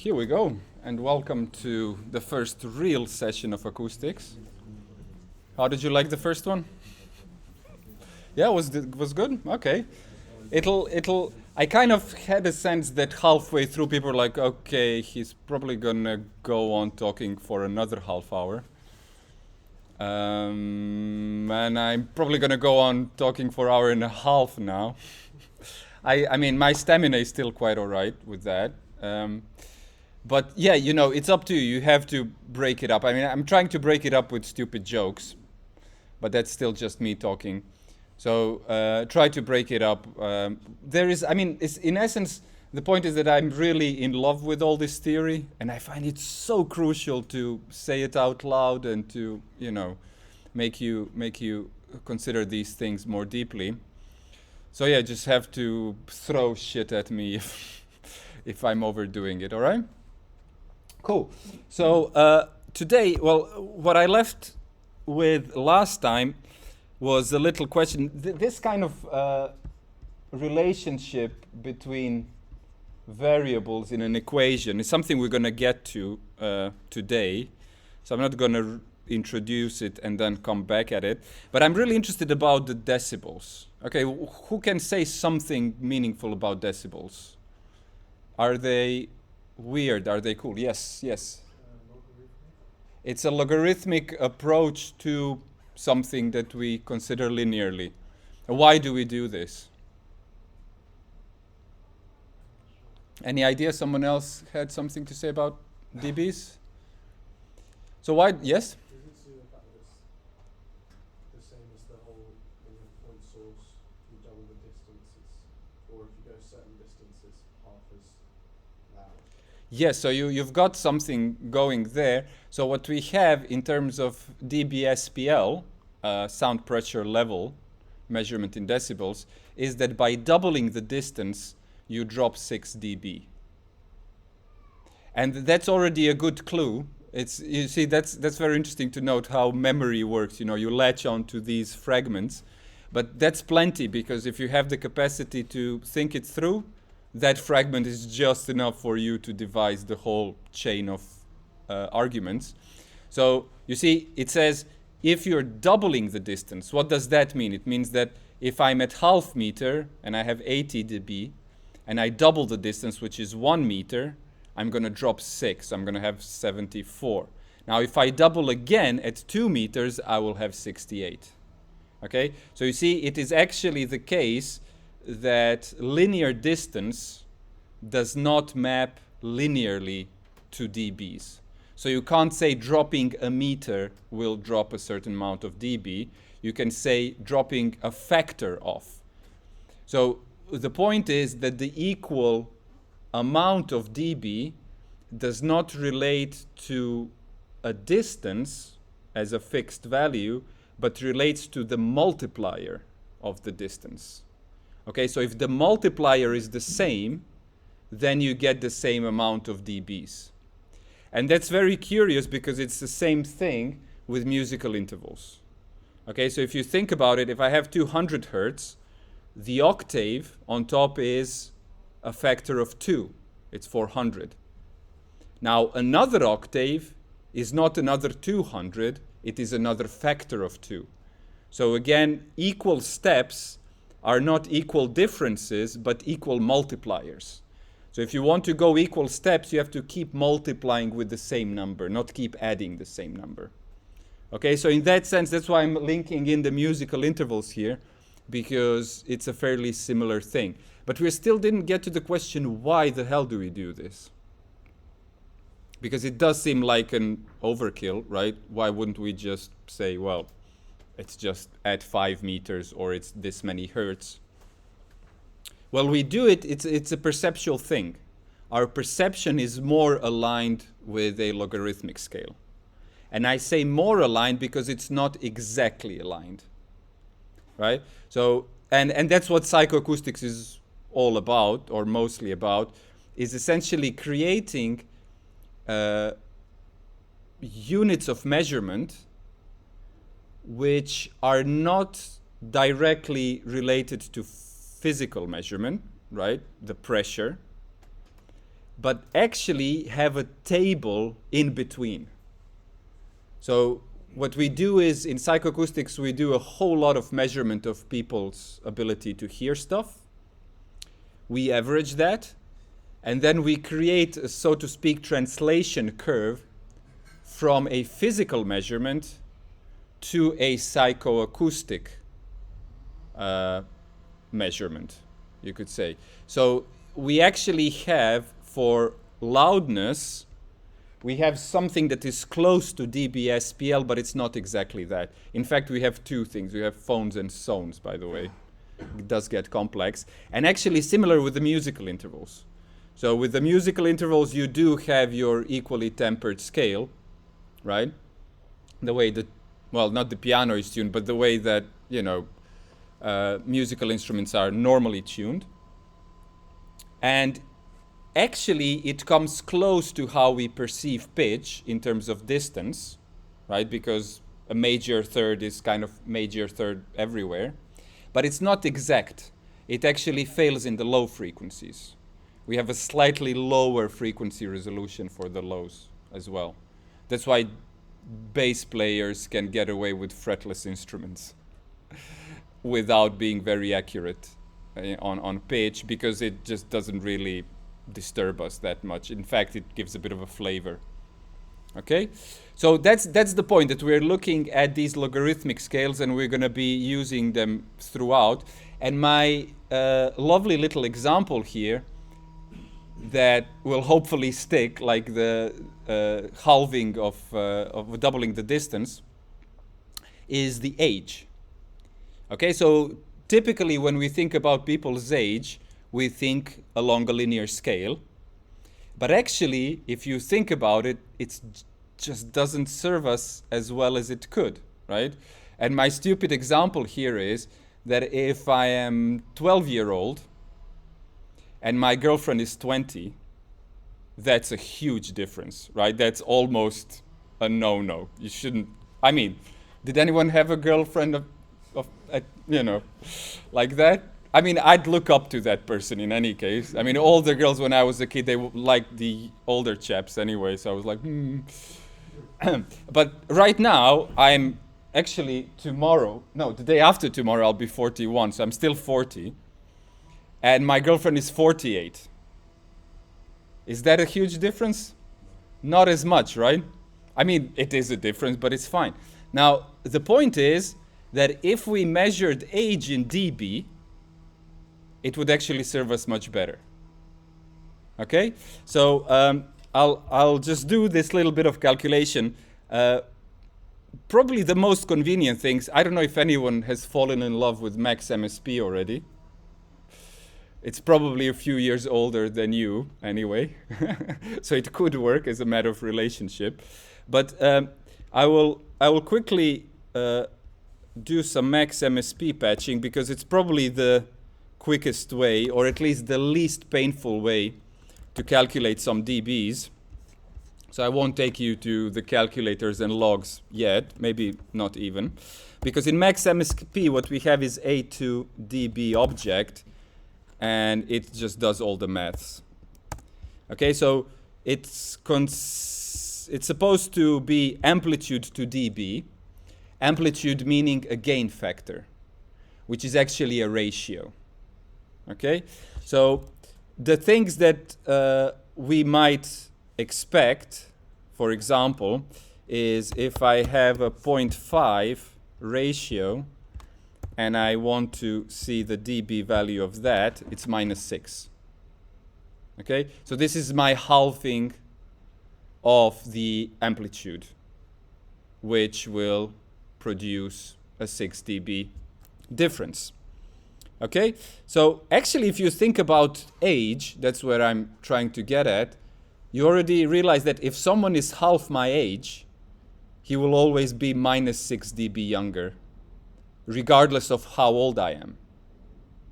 Here we go, and welcome to the first real session of Acoustics. How did you like the first one? Yeah, was good? Okay. I kind of had a sense that halfway through people were like, okay, he's probably gonna go on talking for another half hour. And I'm probably gonna go on talking for an hour and a half now. I mean, my stamina is still quite all right with that. But yeah, you know, it's up to you. You have to break it up. I mean, I'm trying to break it up with stupid jokes, but that's still just me talking. So try to break it up. It's, in essence, the point is that I'm really in love with all this theory, and I find it so crucial to say it out loud and to, you know, make you consider these things more deeply. So yeah, just have to throw shit at me if I'm overdoing it, all right? Cool. So today, well, what I left with last time was a little question. This kind of relationship between variables in an equation is something we're going to get to today. So I'm not going to introduce it and then come back at it. But I'm really interested about the decibels. Okay, who can say something meaningful about decibels? Are they weird? Are they cool? Yes. It's a logarithmic approach to something that we consider linearly. Why do we do this? Any idea? Someone else had something to say about dBs? So why? Yes? Is it to the fact that it's the same as the whole point source, you double the distances, or if you go certain distances, half as loud? Yes, so you've got something going there. So what we have in terms of dBSPL, sound pressure level measurement in decibels, is that by doubling the distance, you drop 6 dB. And that's already a good clue. You see, that's very interesting to note how memory works. You know, you latch on to these fragments, but that's plenty, because if you have the capacity to think it through, that fragment is just enough for you to devise the whole chain of arguments. So you see, it says if you're doubling the distance, what does that mean? It means that if I'm at half meter and I have 80 dB, and I double the distance, which is 1 meter, I'm going to drop 6. I'm going to have 74. Now, if I double again at 2 meters, I will have 68. Okay? So you see, it is actually the case that linear distance does not map linearly to dBs. So you can't say dropping a meter will drop a certain amount of dB. You can say dropping a factor of. So the point is that the equal amount of dB does not relate to a distance as a fixed value, but relates to the multiplier of the distance. Okay, so if the multiplier is the same, then you get the same amount of dBs. And that's very curious because it's the same thing with musical intervals. Okay, so if you think about it, if I have 200 hertz, the octave on top is a factor of 2. It's 400. Now, another octave is not another 200. It is another factor of 2. So again, equal steps are not equal differences, but equal multipliers. So if you want to go equal steps, you have to keep multiplying with the same number, not keep adding the same number. Okay, so in that sense, that's why I'm linking in the musical intervals here, because it's a fairly similar thing. But we still didn't get to the question, why the hell do we do this? Because it does seem like an overkill, right? Why wouldn't we just say, well, it's just at 5 meters or it's this many hertz? Well, we do it, it's a perceptual thing. Our perception is more aligned with a logarithmic scale. And I say more aligned because it's not exactly aligned. Right? So, and that's what psychoacoustics is all about, or mostly about, is essentially creating units of measurement which are not directly related to physical measurement, right? The pressure, but actually have a table in between. So what we do is, in psychoacoustics, we do a whole lot of measurement of people's ability to hear stuff. We average that, and then we create a, so to speak, translation curve from a physical measurement to a psychoacoustic measurement, you could say. So we actually have, for loudness, we have something that is close to dBSPL, but it's not exactly that. In fact, we have two things. We have phones and sones, by the way. It does get complex. And actually similar with the musical intervals. So with the musical intervals, you do have your equally tempered scale, right? The way that, well, not the piano is tuned, but the way that, you know, musical instruments are normally tuned. And actually, it comes close to how we perceive pitch in terms of distance, right? Because a major third is kind of major third everywhere. But it's not exact. It actually fails in the low frequencies. We have a slightly lower frequency resolution for the lows as well. That's why bass players can get away with fretless instruments without being very accurate on pitch, because it just doesn't really disturb us that much. In fact, it gives a bit of a flavor. Okay, so that's the point, that we're looking at these logarithmic scales and we're going to be using them throughout. And my lovely little example here that will hopefully stick, like the halving of doubling the distance, is the age. Okay, so typically when we think about people's age, we think along a linear scale. But actually, if you think about it, it just doesn't serve us as well as it could, right? And my stupid example here is that if I am 12-year-old and my girlfriend is 20, that's a huge difference, right? That's almost a no-no. You shouldn't, I mean, did anyone have a girlfriend you know, like that? I mean, I'd look up to that person in any case. I mean, all the girls when I was a kid, they liked the older chaps anyway, so I was like, But right now, I'm actually the day after tomorrow, I'll be 41, so I'm still 40. And my girlfriend is 48. Is that a huge difference? Not as much, right? I mean, it is a difference, but it's fine. Now, the point is that if we measured age in dB, it would actually serve us much better. Okay? So I'll just do this little bit of calculation. Probably the most convenient things, I don't know if anyone has fallen in love with Max MSP already. It's probably a few years older than you, anyway. So it could work as a matter of relationship. But I will quickly do some Max MSP patching, because it's probably the quickest way, or at least the least painful way, to calculate some dBs. So I won't take you to the calculators and logs yet, maybe not even. Because in Max MSP, what we have is a to dB object, and it just does all the maths. Okay, so it's supposed to be amplitude to dB. Amplitude meaning a gain factor, which is actually a ratio. Okay, so the things that we might expect, for example, is if I have a 0.5 ratio and I want to see the dB value of that, it's -6. Okay, so this is my halving of the amplitude, which will produce a 6 dB difference. Okay, so actually if you think about age, that's where I'm trying to get at, you already realize that if someone is half my age, he will always be -6 dB younger, regardless of how old I am,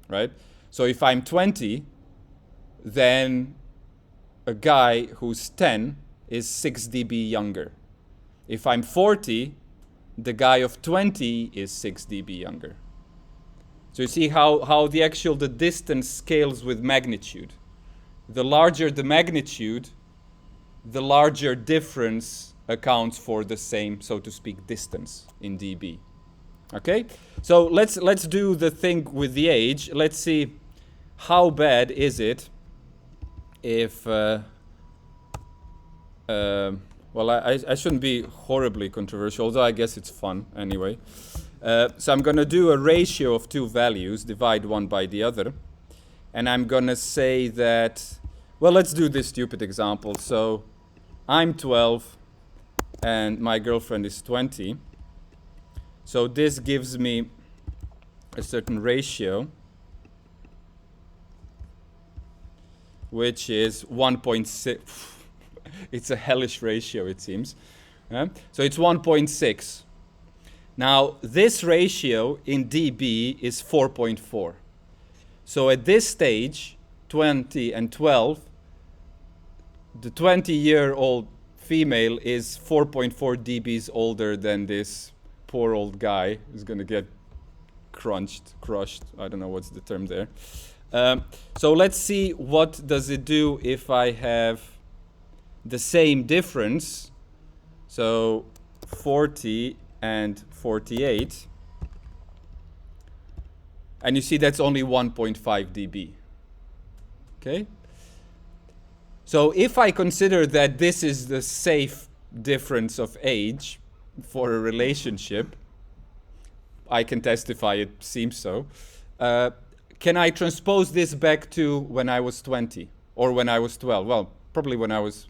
right? So if I'm 20, then a guy who's 10 is 6 dB younger. If I'm 40, the guy of 20 is 6 dB younger. So you see how the distance scales with magnitude. the larger the magnitude, the larger difference accounts for the same, so to speak, distance in dB. Okay? So let's do the thing with the age. Let's see how bad is it if well, I shouldn't be horribly controversial, although I guess it's fun anyway. So I'm going to do a ratio of two values, divide one by the other. And I'm going to say that, well, let's do this stupid example. So I'm 12 and my girlfriend is 20. So this gives me a certain ratio, which is 1.6. It's a hellish ratio, it seems. So it's 1.6. Now, this ratio in dB is 4.4. So at this stage, 20 and 12, the 20-year-old female is 4.4 dBs older than this poor old guy who's going to get crushed. I don't know what's the term there. So let's see what does it do if I have the same difference. So 40 and 48. And you see that's only 1.5 dB. Okay? So if I consider that this is the safe difference of age for a relationship, I can testify it seems so. Can I transpose this back to when I was 20 or when I was 12? Well, probably when I was...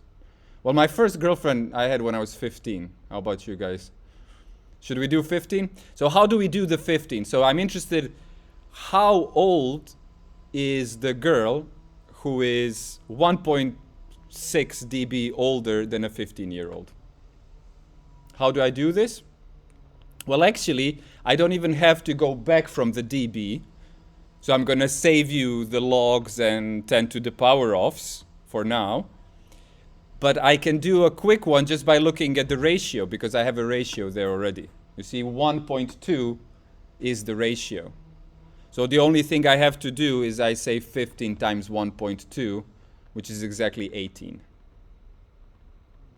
Well, my first girlfriend I had when I was 15. How about you guys? Should we do 15? So how do we do the 15? So I'm interested, how old is the girl who is 1.6 dB older than a 15-year-old? How do I do this? Well, actually, I don't even have to go back from the dB. So I'm going to save you the logs and 10 to the power offs for now. But I can do a quick one just by looking at the ratio, because I have a ratio there already. You see, 1.2 is the ratio. So the only thing I have to do is I say 15 times 1.2, which is exactly 18.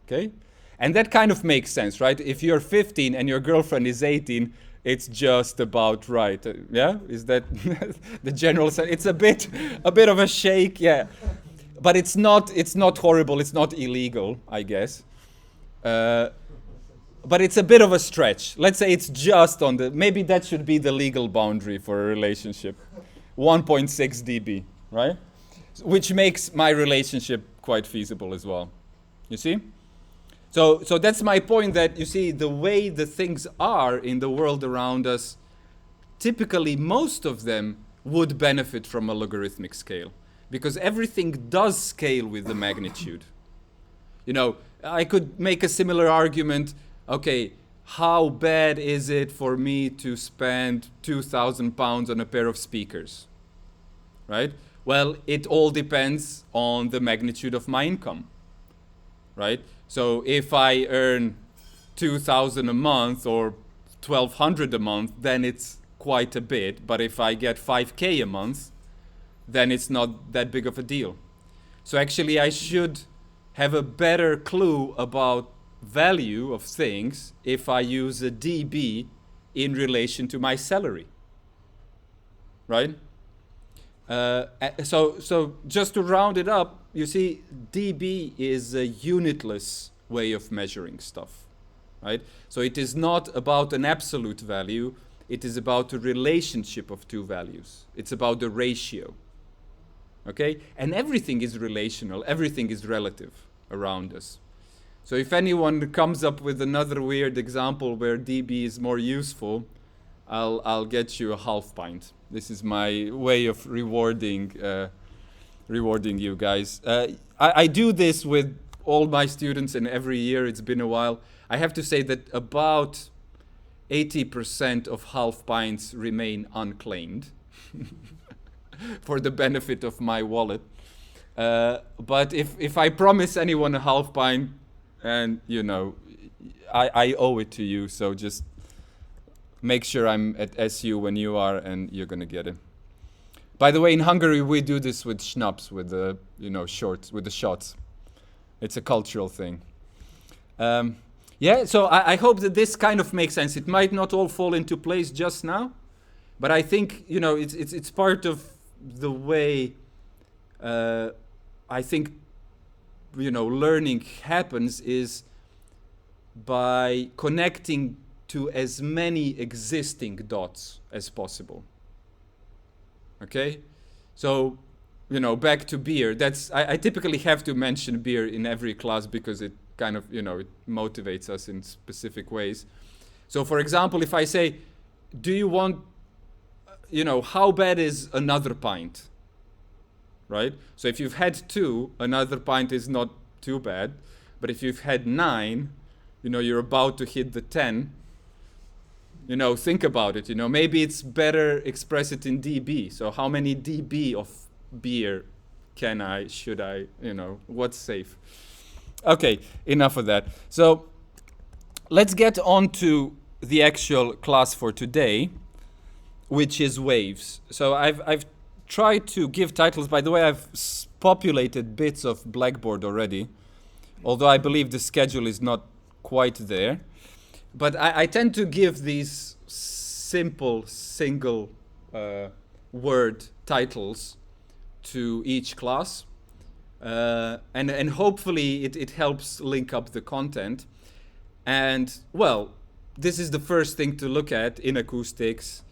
Okay? And that kind of makes sense, right? If you're 15 and your girlfriend is 18, it's just about right. Yeah? Is that the general sense? It's a bit of a shake, yeah. But it's not horrible, it's not illegal, I guess. But it's a bit of a stretch. Let's say it's just on the, maybe that should be the legal boundary for a relationship. 1.6 dB, right? Which makes my relationship quite feasible as well. You see? So that's my point, that you see the way the things are in the world around us, typically most of them would benefit from a logarithmic scale. Because everything does scale with the magnitude. You know, I could make a similar argument, okay, how bad is it for me to spend £2,000 on a pair of speakers? Right? Well, it all depends on the magnitude of my income. Right? So if I earn 2,000 a month or 1,200 a month, then it's quite a bit. But if I get 5K a month, then it's not that big of a deal. So actually I should have a better clue about value of things if I use a dB in relation to my salary. Right? So just to round it up, you see, dB is a unitless way of measuring stuff. Right? So it is not about an absolute value, it is about a relationship of two values. It's about the ratio. Okay? And everything is relational, everything is relative around us. So if anyone comes up with another weird example where dB is more useful, I'll get you a half pint. This is my way of rewarding you guys. I do this with all my students, and every year, it's been a while. I have to say that about 80% of half pints remain unclaimed. For the benefit of my wallet. But if I promise anyone a half pint, and you know, I owe it to you, so just make sure I'm at SU when you are, and you're gonna get it. By the way, in Hungary we do this with schnapps, with the with the shots. It's a cultural thing. Yeah, so I hope that this kind of makes sense. It might not all fall into place just now, but I think it's part of the way I think learning happens is by connecting to as many existing dots as possible. Okay, so back to beer. That's I typically have to mention beer in every class because it kind of it motivates us in specific ways. So for example, if I say, do you want how bad is another pint, right? So if you've had 2, another pint is not too bad, but if you've had 9, you're about to hit the 10. Think about it. Maybe it's better express it in dB. So how many dB of beer should I, what's safe? Okay, enough of that. So let's get on to the actual class for today, which is waves. So I've tried to give titles. By the way, I've populated bits of Blackboard already, although I believe the schedule is not quite there. But I tend to give these simple single word titles to each class. And hopefully it helps link up the content. And, well, this is the first thing to look at in acoustics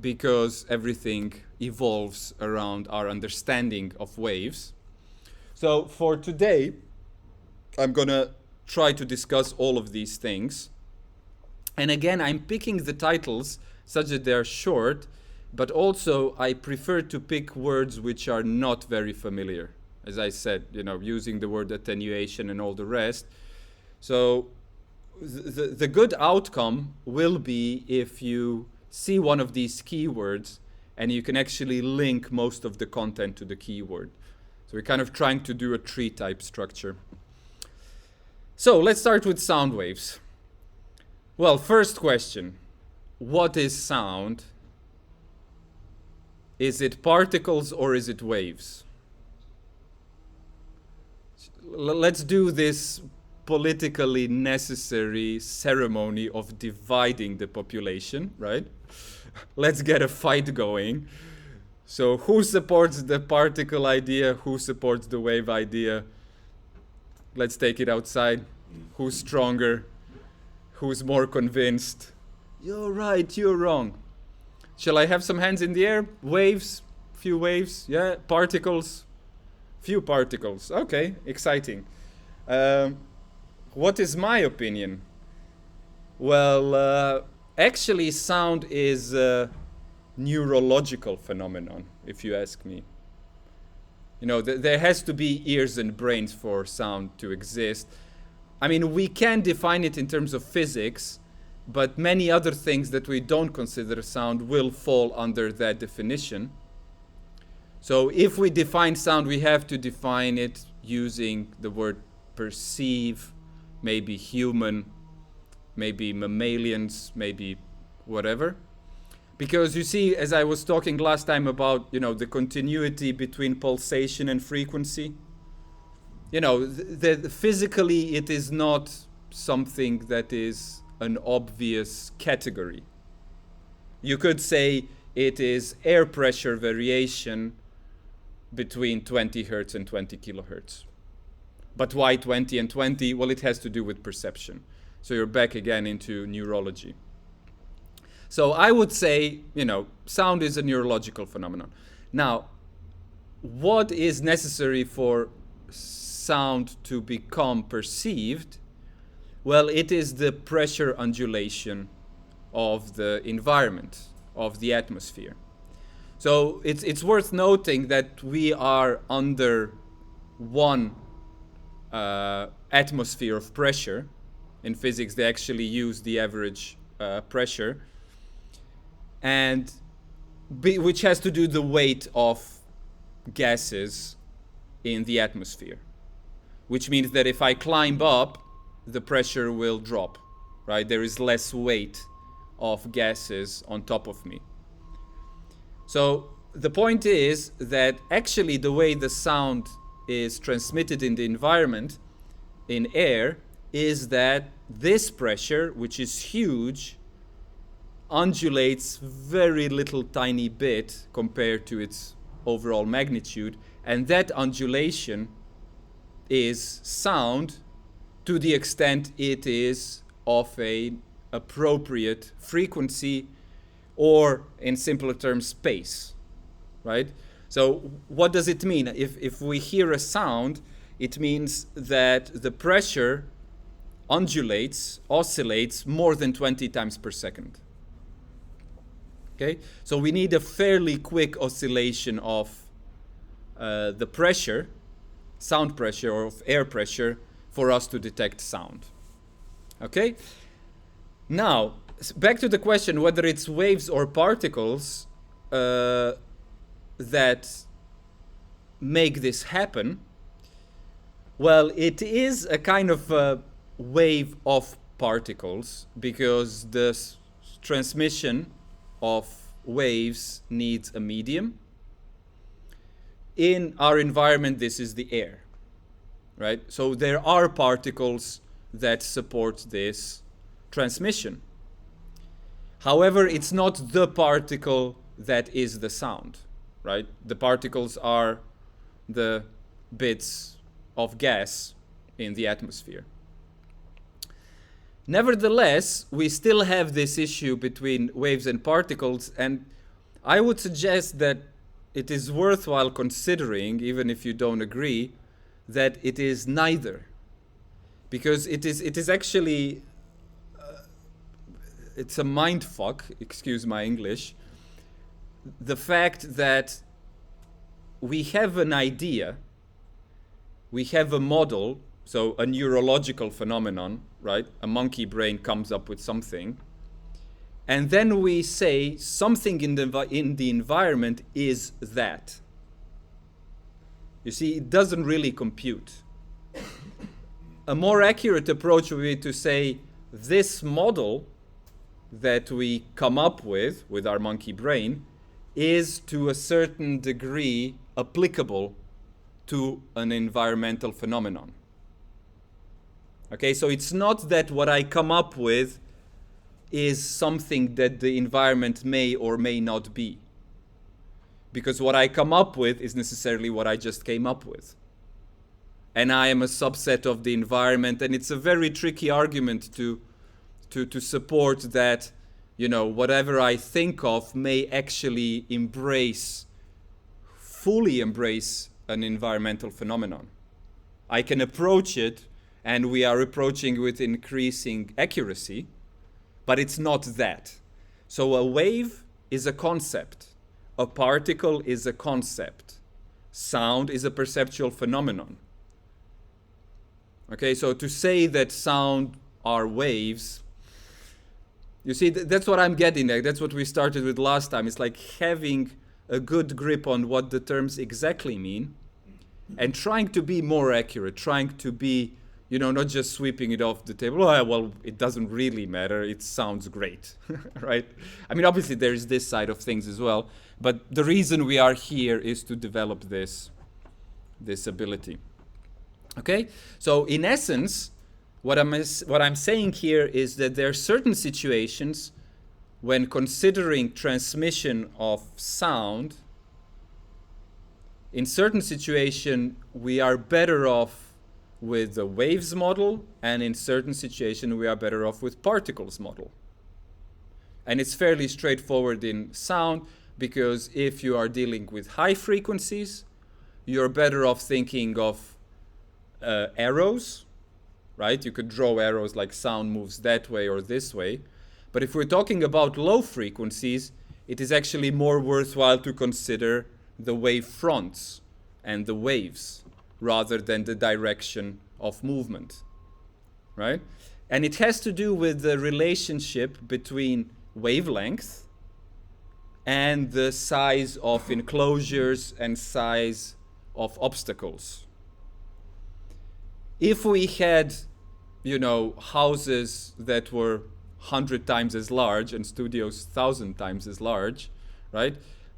because everything evolves around our understanding of waves. So for today, I'm going to try to discuss all of these things. And again, I'm picking the titles such that they're short, but also I prefer to pick words which are not very familiar. As I said, using the word attenuation and all the rest. So the good outcome will be if you see one of these keywords and you can actually link most of the content to the keyword. So we're kind of trying to do a tree-type structure. So let's start with sound waves. Well, first question, what is sound? Is it particles or is it waves? Let's do this politically necessary ceremony of dividing the population, right? Let's get a fight going. So who supports the particle idea? Who supports the wave idea? Let's take it outside. Who's stronger? Who's more convinced? You're right, you're wrong. Shall I have some hands in the air? Waves, few waves, yeah, particles, few particles. Okay, exciting. What is my opinion? Well, actually sound is a neurological phenomenon, if you ask me. There has to be ears and brains for sound to exist. I mean, we can define it in terms of physics, but many other things that we don't consider sound will fall under that definition. So if we define sound, we have to define it using the word perceive, maybe human, maybe mammalians, maybe whatever. Because you see, as I was talking last time about, the continuity between pulsation and frequency, physically it is not something that is an obvious category. You could say it is air pressure variation between 20 hertz and 20 kilohertz. But why 20 and 20? Well, it has to do with perception. So you're back again into neurology. So I would say, sound is a neurological phenomenon. Now, what is necessary for sound to become perceived? Well, it is the pressure undulation of the environment, of the atmosphere. So it's worth noting that we are under one atmosphere of pressure. In physics, they actually use the average pressure, and which has to do the weight of gases in the atmosphere, which means that if I climb up, the pressure will drop, right? There is less weight of gases on top of me. So the point is that actually the way the sound is transmitted in the environment, in air, is that this pressure, which is huge, undulates very little tiny bit compared to its overall magnitude, and that undulation is sound to the extent it is of an appropriate frequency, or in simpler terms, space, right? So what does it mean? If we hear a sound, it means that the pressure undulates, oscillates more than 20 times per second. Okay, so we need a fairly quick oscillation of the pressure, sound pressure or of air pressure, for us to detect sound. Okay, now back to the question whether it's waves or particles that make this happen. Well, it is a kind of a wave of particles, because the transmission of waves needs a medium. In our environment, this is the air, right? So there are particles that support this transmission. However, it's not the particle that is the sound, right? The particles are the bits of gas in the atmosphere. Nevertheless, we still have this issue between waves and particles, and I would suggest that it is worthwhile considering, even if you don't agree, that it is neither. Because it is actually, it's a mindfuck, excuse my English, the fact that we have an idea, we have a model, so a neurological phenomenon, right? A monkey brain comes up with something, and then we say something in the environment is that. You see, it doesn't really compute. A more accurate approach would be to say this model that we come up with our monkey brain is to a certain degree applicable to an environmental phenomenon. Okay, so it's not that what I come up with is something that the environment may or may not be. Because what I come up with is necessarily what I just came up with. And I am a subset of the environment, and it's a very tricky argument to support that, you know, whatever I think of may actually fully embrace an environmental phenomenon. I can approach it, and we are approaching with increasing accuracy, but it's not that. So a wave is a concept. A particle is a concept. Sound is a perceptual phenomenon. Okay, so to say that sound are waves, you see, that's what I'm getting at. That's what we started with last time. It's like having a good grip on what the terms exactly mean and trying to be more accurate, trying to be, you know, not just sweeping it off the table. Oh, well, it doesn't really matter. It sounds great, right? I mean, obviously there is this side of things as well, but the reason we are here is to develop this ability. Okay, so in essence, what I'm saying here is that there are certain situations when considering transmission of sound. In certain situations, we are better off with the waves model, and in certain situations, we are better off with particles model. And it's fairly straightforward in sound, because if you are dealing with high frequencies, you're better off thinking of arrows, right? You could draw arrows like sound moves that way or this way. But if we're talking about low frequencies, it is actually more worthwhile to consider the wave fronts and the waves rather than the direction of movement, right? And it has to do with the relationship between wavelength and the size of enclosures and size of obstacles. If we had, you know, houses that were 100 times as large and studios 1,000 times as large, right?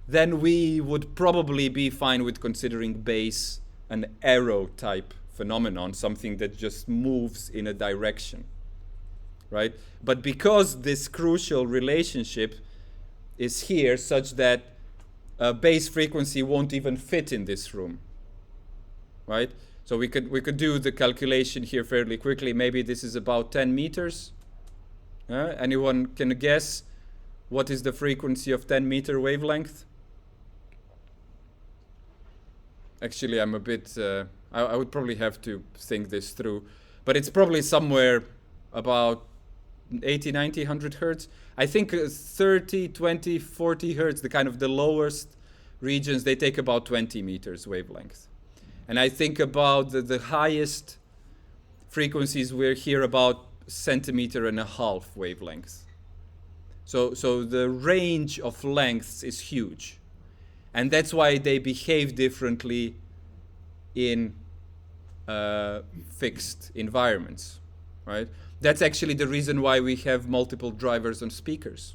then we would probably be fine with considering bass an arrow type phenomenon, something that just moves in a direction, right? But because this crucial relationship is here such that bass frequency won't even fit in this room, right? So we could do the calculation here fairly quickly. Maybe this is about 10 meters. Anyone can guess what is the frequency of 10-meter wavelength? Actually, I'm a bit, I would probably have to think this through, but it's probably somewhere about 80, 90, 100 hertz. I think 30, 20, 40 hertz, the kind of the lowest regions, they take about 20 meters wavelength. And I think about the highest frequencies, we're here about 1.5 centimeter wavelength. So the range of lengths is huge. And that's why they behave differently in fixed environments, right? That's actually the reason why we have multiple drivers on speakers.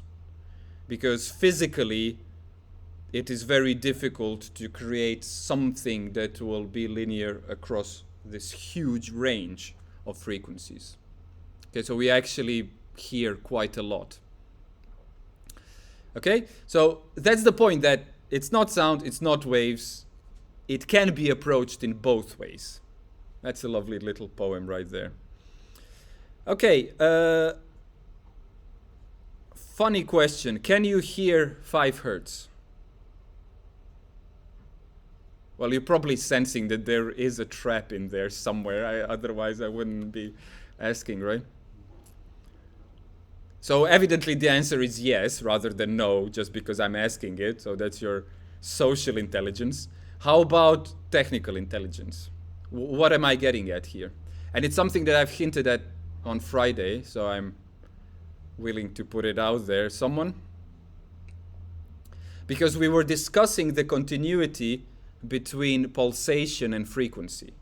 Because physically, it is very difficult to create something that will be linear across this huge range of frequencies. Okay, so we actually hear quite a lot. Okay, so that's the point, that it's not sound, it's not waves. It can be approached in both ways. That's a lovely little poem right there. Okay, funny question. Can you hear 5 hertz? Well, you're probably sensing that there is a trap in there somewhere. Otherwise, I wouldn't be asking, right? So evidently the answer is yes rather than no, just because I'm asking it. So that's your social intelligence. How about technical intelligence? What am I getting at here? And it's something that I've hinted at on Friday, so I'm willing to put it out there. Someone? Because we were discussing the continuity between pulsation and frequency.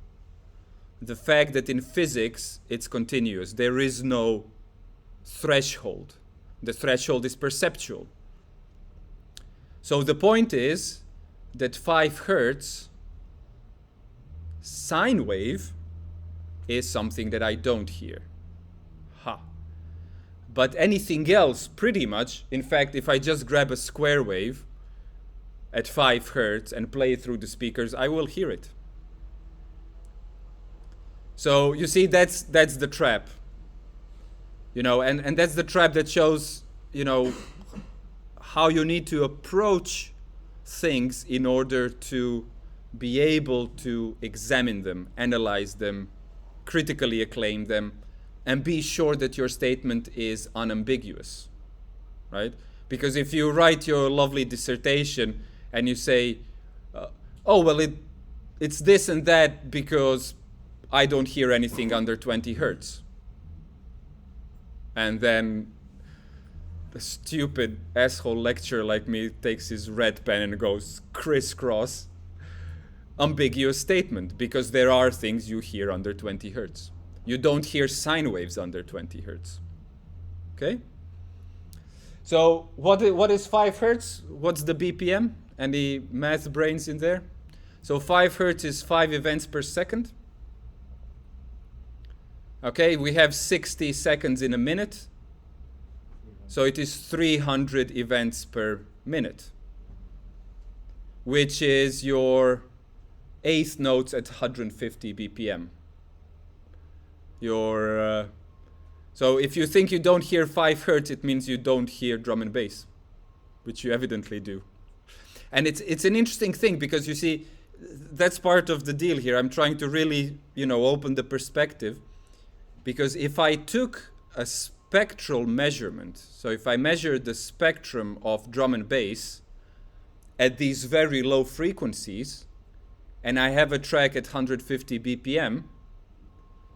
The fact that in physics it's continuous. There is no threshold. The threshold is perceptual. So the point is that 5 hertz sine wave is something that I don't hear. Ha. But anything else, pretty much, in fact, if I just grab a square wave at 5 hertz and play it through the speakers, I will hear it. So you see, that's the trap. You know, and that's the trap that shows, you know, how you need to approach things in order to be able to examine them, analyze them, critically acclaim them, and be sure that your statement is unambiguous, right? Because if you write your lovely dissertation and you say, oh, well, it's this and that because I don't hear anything under 20 hertz. And then a stupid asshole lecturer like me takes his red pen and goes crisscross. Ambiguous statement, because there are things you hear under 20 hertz. You don't hear sine waves under 20 hertz. Okay? So what is 5 hertz? What's the BPM? Any math brains in there? So 5 hertz is 5 events per second. Okay, we have 60 seconds in a minute. So it is 300 events per minute, which is your eighth notes at 150 BPM. So if you think you don't hear 5 hertz, it means you don't hear drum and bass, which you evidently do. And it's an interesting thing, because you see, that's part of the deal here. I'm trying to really, open the perspective, because if I took a spectral measurement, so if I measure the spectrum of drum and bass at these very low frequencies, and I have a track at 150 BPM,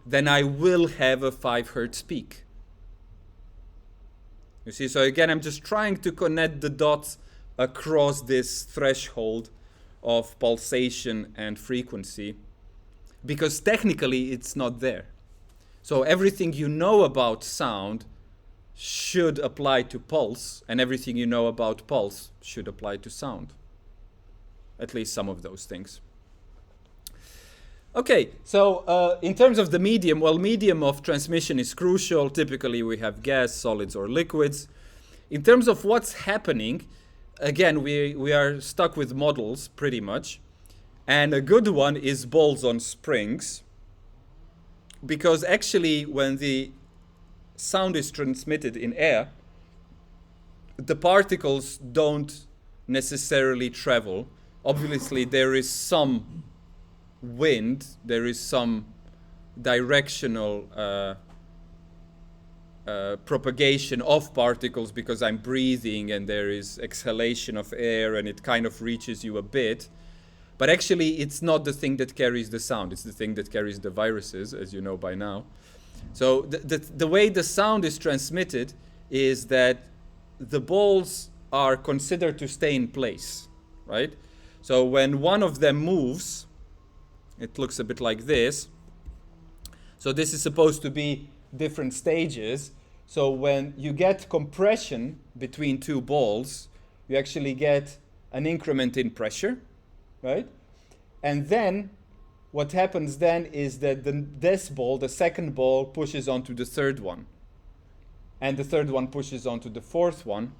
then I will have a 5 hertz peak. You see, so again, I'm just trying to connect the dots across this threshold of pulsation and frequency, because technically it's not there. So everything you know about sound should apply to pulse, and everything you know about pulse should apply to sound. at least some of those things. Okay, so in terms of the medium, well, medium of transmission is crucial. Typically we have gas, solids, or liquids. In terms of what's happening, again, we are stuck with models pretty much. And a good one is balls on springs, because actually when the sound is transmitted in air, the particles don't necessarily travel. Obviously, there is some wind, there is some directional propagation of particles because I'm breathing and there is exhalation of air and it kind of reaches you a bit. But actually, it's not the thing that carries the sound. It's the thing that carries the viruses, as you know by now. So the way the sound is transmitted is that the balls are considered to stay in place, right? So when one of them moves, it looks a bit like this. So this is supposed to be different stages. So when you get compression between two balls, you actually get an increment in pressure, right? And then what happens then is that this ball, the second ball, pushes onto the third one. And the third one pushes onto the fourth one.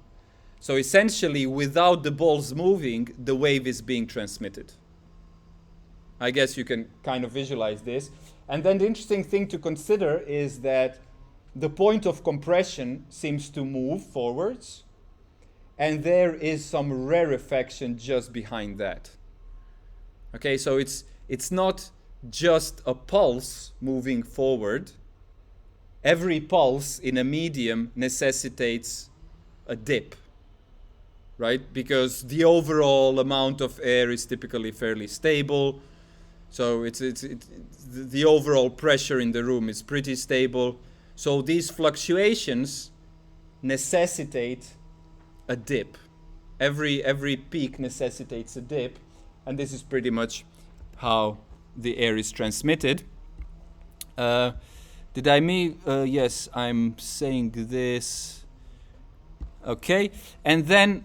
So essentially, without the balls moving, the wave is being transmitted. I guess you can kind of visualize this. And then the interesting thing to consider is that the point of compression seems to move forwards, and there is some rarefaction just behind that. Okay, so it's not just a pulse moving forward. Every pulse in a medium necessitates a dip, right? Because the overall amount of air is typically fairly stable. So the overall pressure in the room is pretty stable. So these fluctuations necessitate a dip. Every peak necessitates a dip. And this is pretty much how the air is transmitted. Did I mean? Yes, I'm saying this. Okay. And then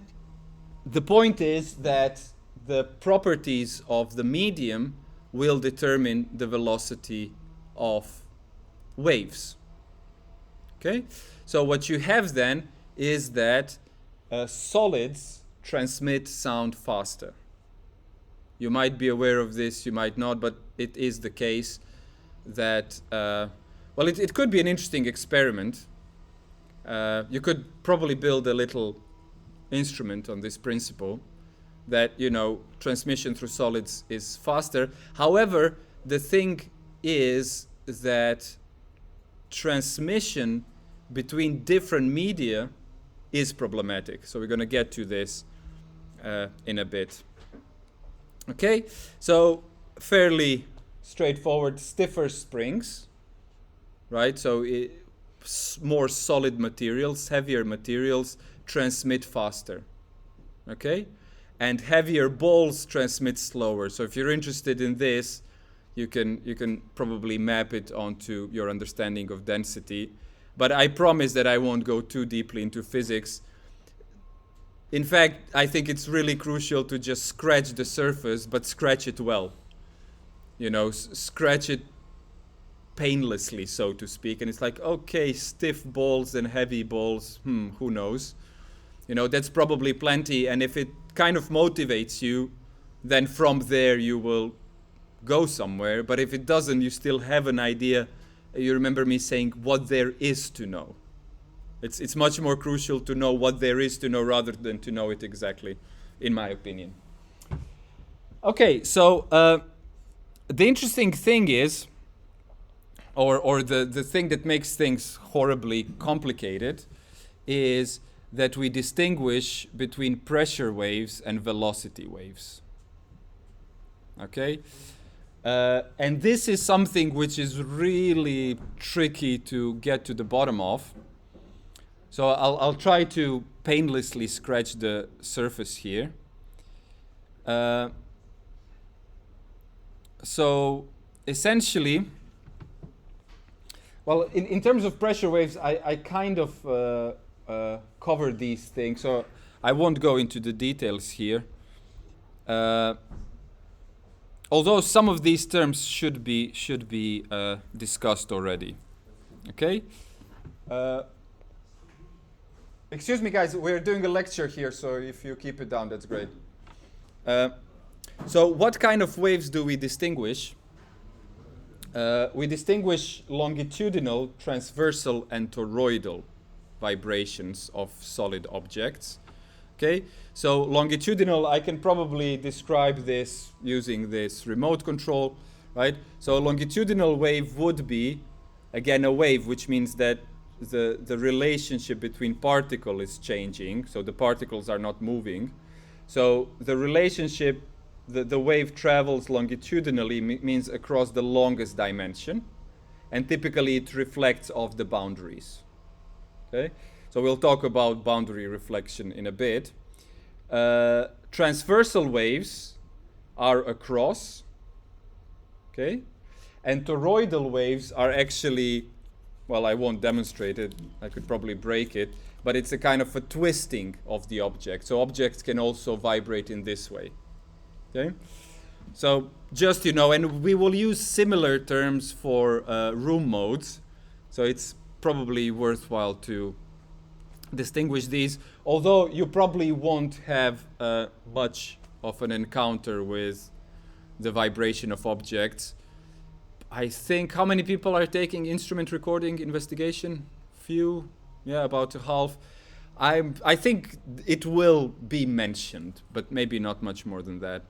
the point is that the properties of the medium will determine the velocity of waves. Okay. So what you have then is that solids transmit sound faster. You might be aware of this, you might not, but it is the case that, well, it could be an interesting experiment. You could probably build a little instrument on this principle that, you know, transmission through solids is faster. However, the thing is that transmission between different media is problematic. So we're going to get to this in a bit. Okay, so fairly straightforward, stiffer springs, right? So more solid materials, heavier materials transmit faster, okay? And heavier balls transmit slower. So if you're interested in this, you can probably map it onto your understanding of density. But I promise that I won't go too deeply into physics. In fact, I think it's really crucial to just scratch the surface, but scratch it well. You know, scratch it painlessly, so to speak. And it's like, okay, stiff balls and heavy balls, who knows? You know, that's probably plenty. And if it kind of motivates you, then from there you will go somewhere. But if it doesn't, you still have an idea. You remember me saying what there is to know. It's much more crucial to know what there is to know rather than to know it exactly, in my opinion. Okay, so the interesting thing is, or the thing that makes things horribly complicated, is that we distinguish between pressure waves and velocity waves. Okay? And this is something which is really tricky to get to the bottom of. So I'll try to painlessly scratch the surface here. So essentially, well, in terms of pressure waves, I kind of covered these things, so I won't go into the details here. Uh, although some of these terms should be discussed already. Okay. Excuse me, guys. We're doing a lecture here, so if you keep it down, that's great. So, what kind of waves do we distinguish? We distinguish longitudinal, transversal, and toroidal vibrations of solid objects. Okay, so longitudinal, I can probably describe this using this remote control, right? So a longitudinal wave would be, again, a wave, which means that the relationship between particle is changing, so the particles are not moving. So the relationship, the wave travels longitudinally means across the longest dimension, and typically it reflects off the boundaries. Okay, so we'll talk about boundary reflection in a bit. Transversal waves are across, okay, and toroidal waves are actually, well, I won't demonstrate it, I could probably break it, but it's a kind of a twisting of the object. So objects can also vibrate in this way. Okay, so just, and we will use similar terms for room modes, so it's probably worthwhile to distinguish these, although you probably won't have much of an encounter with the vibration of objects. I think, how many people are taking instrument recording investigation? Few, yeah, about a half. I think it will be mentioned, but maybe not much more than that.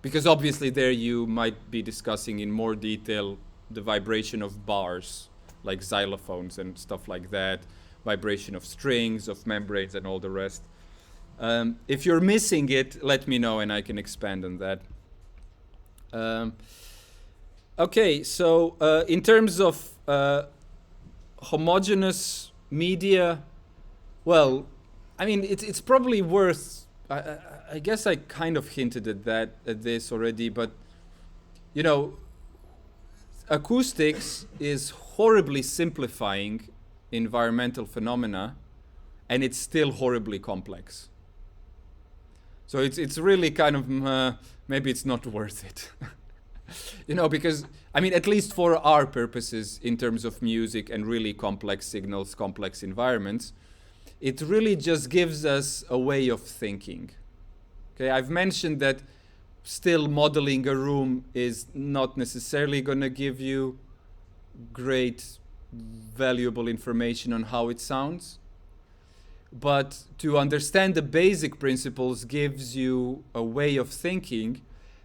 Because obviously there you might be discussing in more detail the vibration of bars, like xylophones and stuff like that, vibration of strings, of membranes, and all the rest. If you're missing it, let me know and I can expand on that. Okay, so in terms of homogeneous media, well, I mean, it's probably worth, I guess I kind of hinted at this already, but, acoustics is horribly simplifying environmental phenomena, and it's still horribly complex. So it's really kind of, maybe it's not worth it. Because, I mean, at least for our purposes in terms of music and really complex signals, complex environments, it really just gives us a way of thinking. Okay, I've mentioned that still modeling a room is not necessarily going to give you great, valuable information on how it sounds. But to understand the basic principles gives you a way of thinking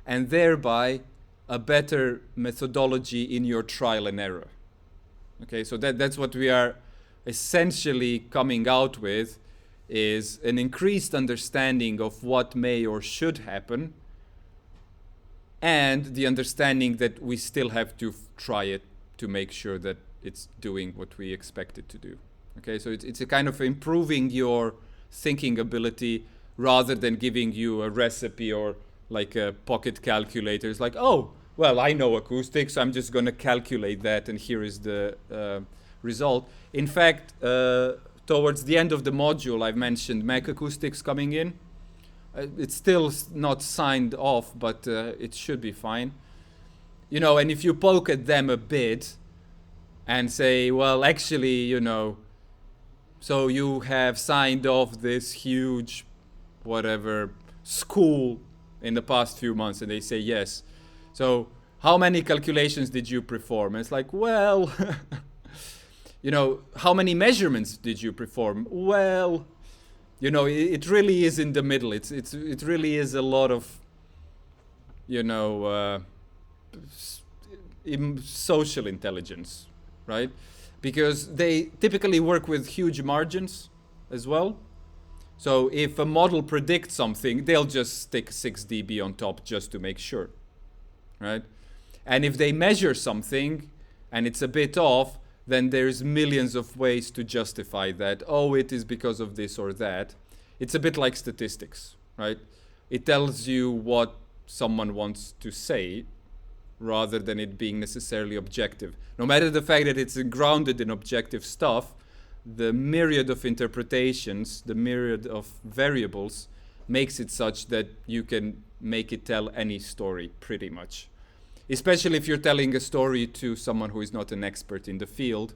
and thereby a better methodology in your trial and error. Okay, so that's what we are essentially coming out with, is an increased understanding of what may or should happen, and the understanding that we still have to try it to make sure that it's doing what we expect it to do. Okay, so it's a kind of improving your thinking ability rather than giving you a recipe or like a pocket calculator. It's like, oh, well, I know acoustics, I'm just going to calculate that and here is the result. In fact, towards the end of the module, I've mentioned Mac Acoustics coming in. It's still not signed off, but it should be fine. And if you poke at them a bit and say, well, actually, so you have signed off this huge, whatever, school in the past few months, and they say yes. So how many calculations did you perform? And it's like, well, how many measurements did you perform? Well, it really is in the middle. It really is a lot of, social intelligence, right? Because they typically work with huge margins as well. So if a model predicts something, they'll just stick 6 dB on top just to make sure, right? And if they measure something and it's a bit off, then there's millions of ways to justify that. Oh, it is because of this or that. It's a bit like statistics, right? It tells you what someone wants to say rather than it being necessarily objective. No matter the fact that it's grounded in objective stuff, the myriad of interpretations, the myriad of variables makes it such that you can make it tell any story pretty much. Especially if you're telling a story to someone who is not an expert in the field,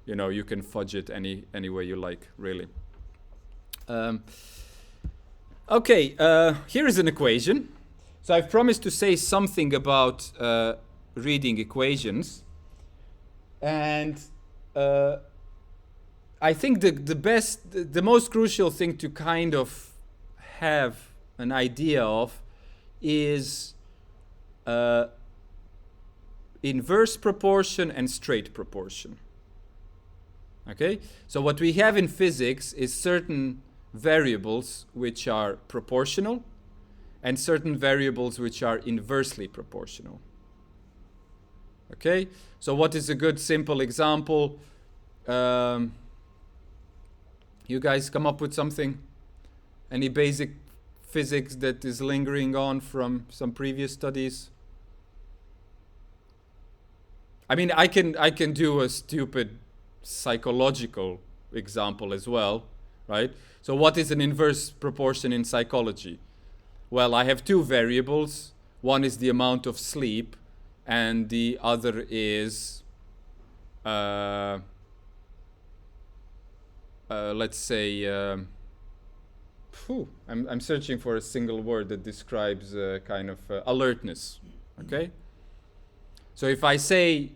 you know, you can fudge it any way you like, really. Okay, here is an equation. So I've promised to say something about reading equations. And I think the most crucial thing to kind of have an idea of is inverse proportion and straight proportion. Okay, so what we have in physics is certain variables which are proportional and certain variables which are inversely proportional. Okay, so what is a good simple example? You guys come up with something? Any basic physics that is lingering on from some previous studies? I mean, I can do a stupid psychological example as well, right? So what is an inverse proportion in psychology? Well, I have two variables. One is the amount of sleep, and the other is, let's say, I'm searching for a single word that describes kind of alertness, okay? So if I say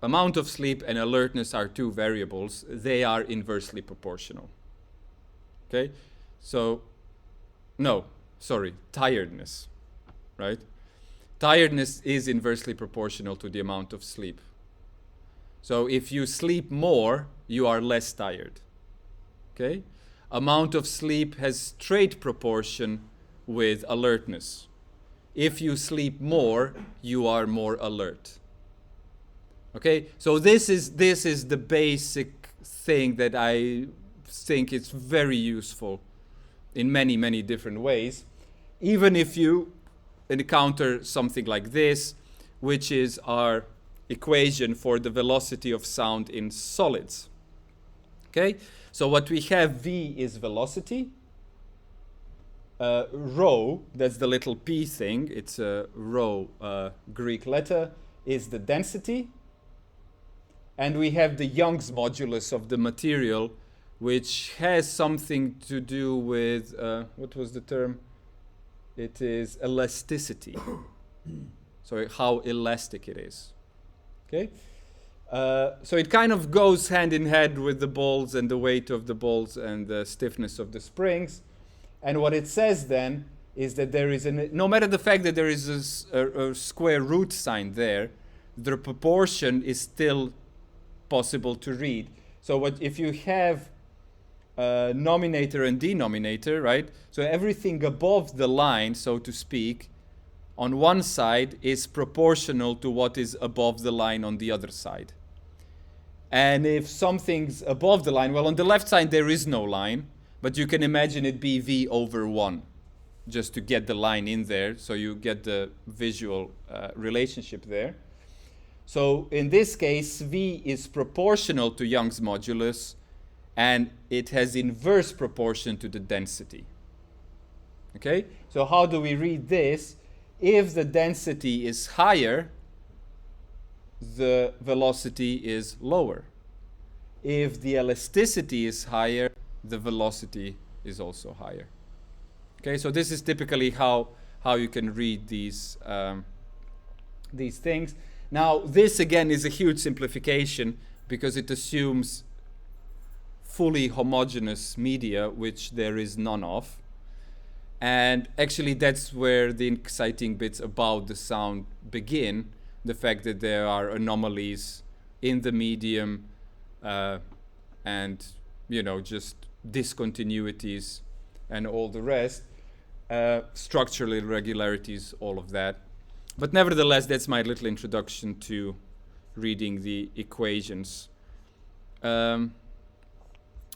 amount of sleep and alertness are two variables, they are inversely proportional. Okay? So, no, sorry, tiredness, right? Tiredness is inversely proportional to the amount of sleep. So if you sleep more, you are less tired. Okay? Amount of sleep has straight proportion with alertness. If you sleep more, you are more alert. Okay, so this is the basic thing that I think is very useful in many different ways. Even if you encounter something like this, which is our equation for the velocity of sound in solids. Okay, so what we have, v is velocity. Rho, that's the little p thing, it's a rho Greek letter, is the density. And we have the Young's modulus of the material, which has something to do with, what was the term? It is elasticity. So how elastic it is. Okay? So it kind of goes hand in hand with the balls and the weight of the balls and the stiffness of the springs. And what it says then is that there is, no matter the fact that there is a square root sign there, the proportion is still possible to read. So what if you have nominator and denominator, right? So everything above the line, so to speak, on one side is proportional to what is above the line on the other side. And if something's above the line, well, on the left side there is no line, but you can imagine it be v over 1, just to get the line in there, so you get the visual relationship there. So in this case, v is proportional to Young's modulus, and it has inverse proportion to the density. Okay? So how do we read this? If the density is higher, the velocity is lower. If the elasticity is higher, the velocity is also higher. Okay, so this is typically how you can read these things. Now, this again is a huge simplification because it assumes fully homogeneous media, which there is none of. And actually that's where the exciting bits about the sound begin, the fact that there are anomalies in the medium and, you know, just discontinuities and all the rest, structural irregularities, all of that. But nevertheless, that's my little introduction to reading the equations.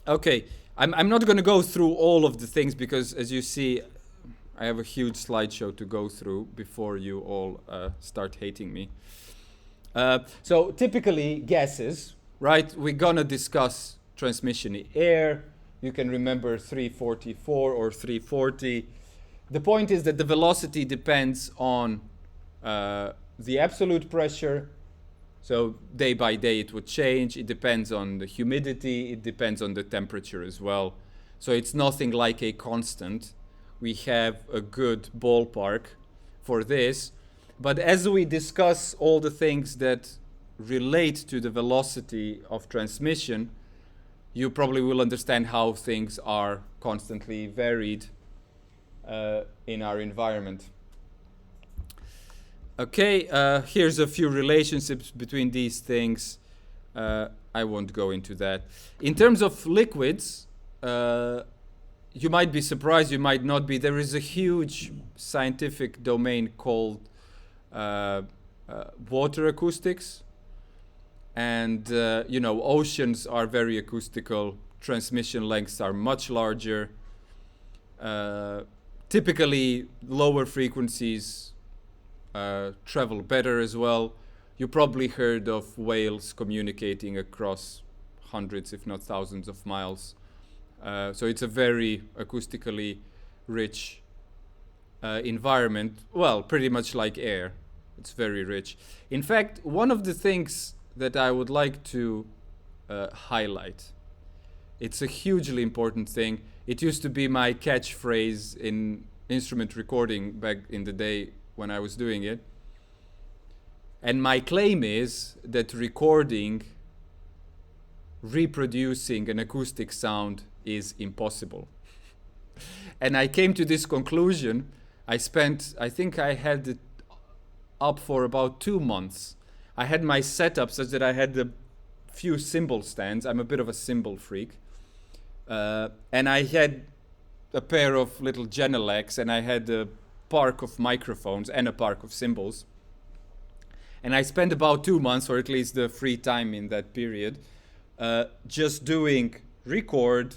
Okay, I'm not going to go through all of the things because, as you see, I have a huge slideshow to go through before you all start hating me. So typically gases, right? We're going to discuss transmission in air, You can remember 344 or 340. The point is that the velocity depends on the absolute pressure. So day by day it would change. It depends on the humidity. It depends on the temperature as well. So it's nothing like a constant. We have a good ballpark for this. But as we discuss all the things that relate to the velocity of transmission, you probably will understand how things are constantly varied in our environment. Okay, here's a few relationships between these things. I won't go into that. In terms of liquids, you might be surprised, you might not be. There is a huge scientific domain called water acoustics. And, you know, oceans are very acoustical. Transmission lengths are much larger. Typically, lower frequencies travel better as well. You probably heard of whales communicating across hundreds, if not thousands of miles. So it's a very acoustically rich environment. Well, pretty much like air. It's very rich. In fact, one of the things that I would like to highlight, it's a hugely important thing. It used to be my catchphrase in instrument recording back in the day when I was doing it. And my claim is that reproducing an acoustic sound is impossible. And I came to this conclusion. I think I had it up for about 2 months. I had my setup such that I had a few cymbal stands. I'm a bit of a cymbal freak. And I had a pair of little Genelecs, and I had a park of microphones and a park of cymbals. And I spent about 2 months, or at least the free time in that period, just doing record,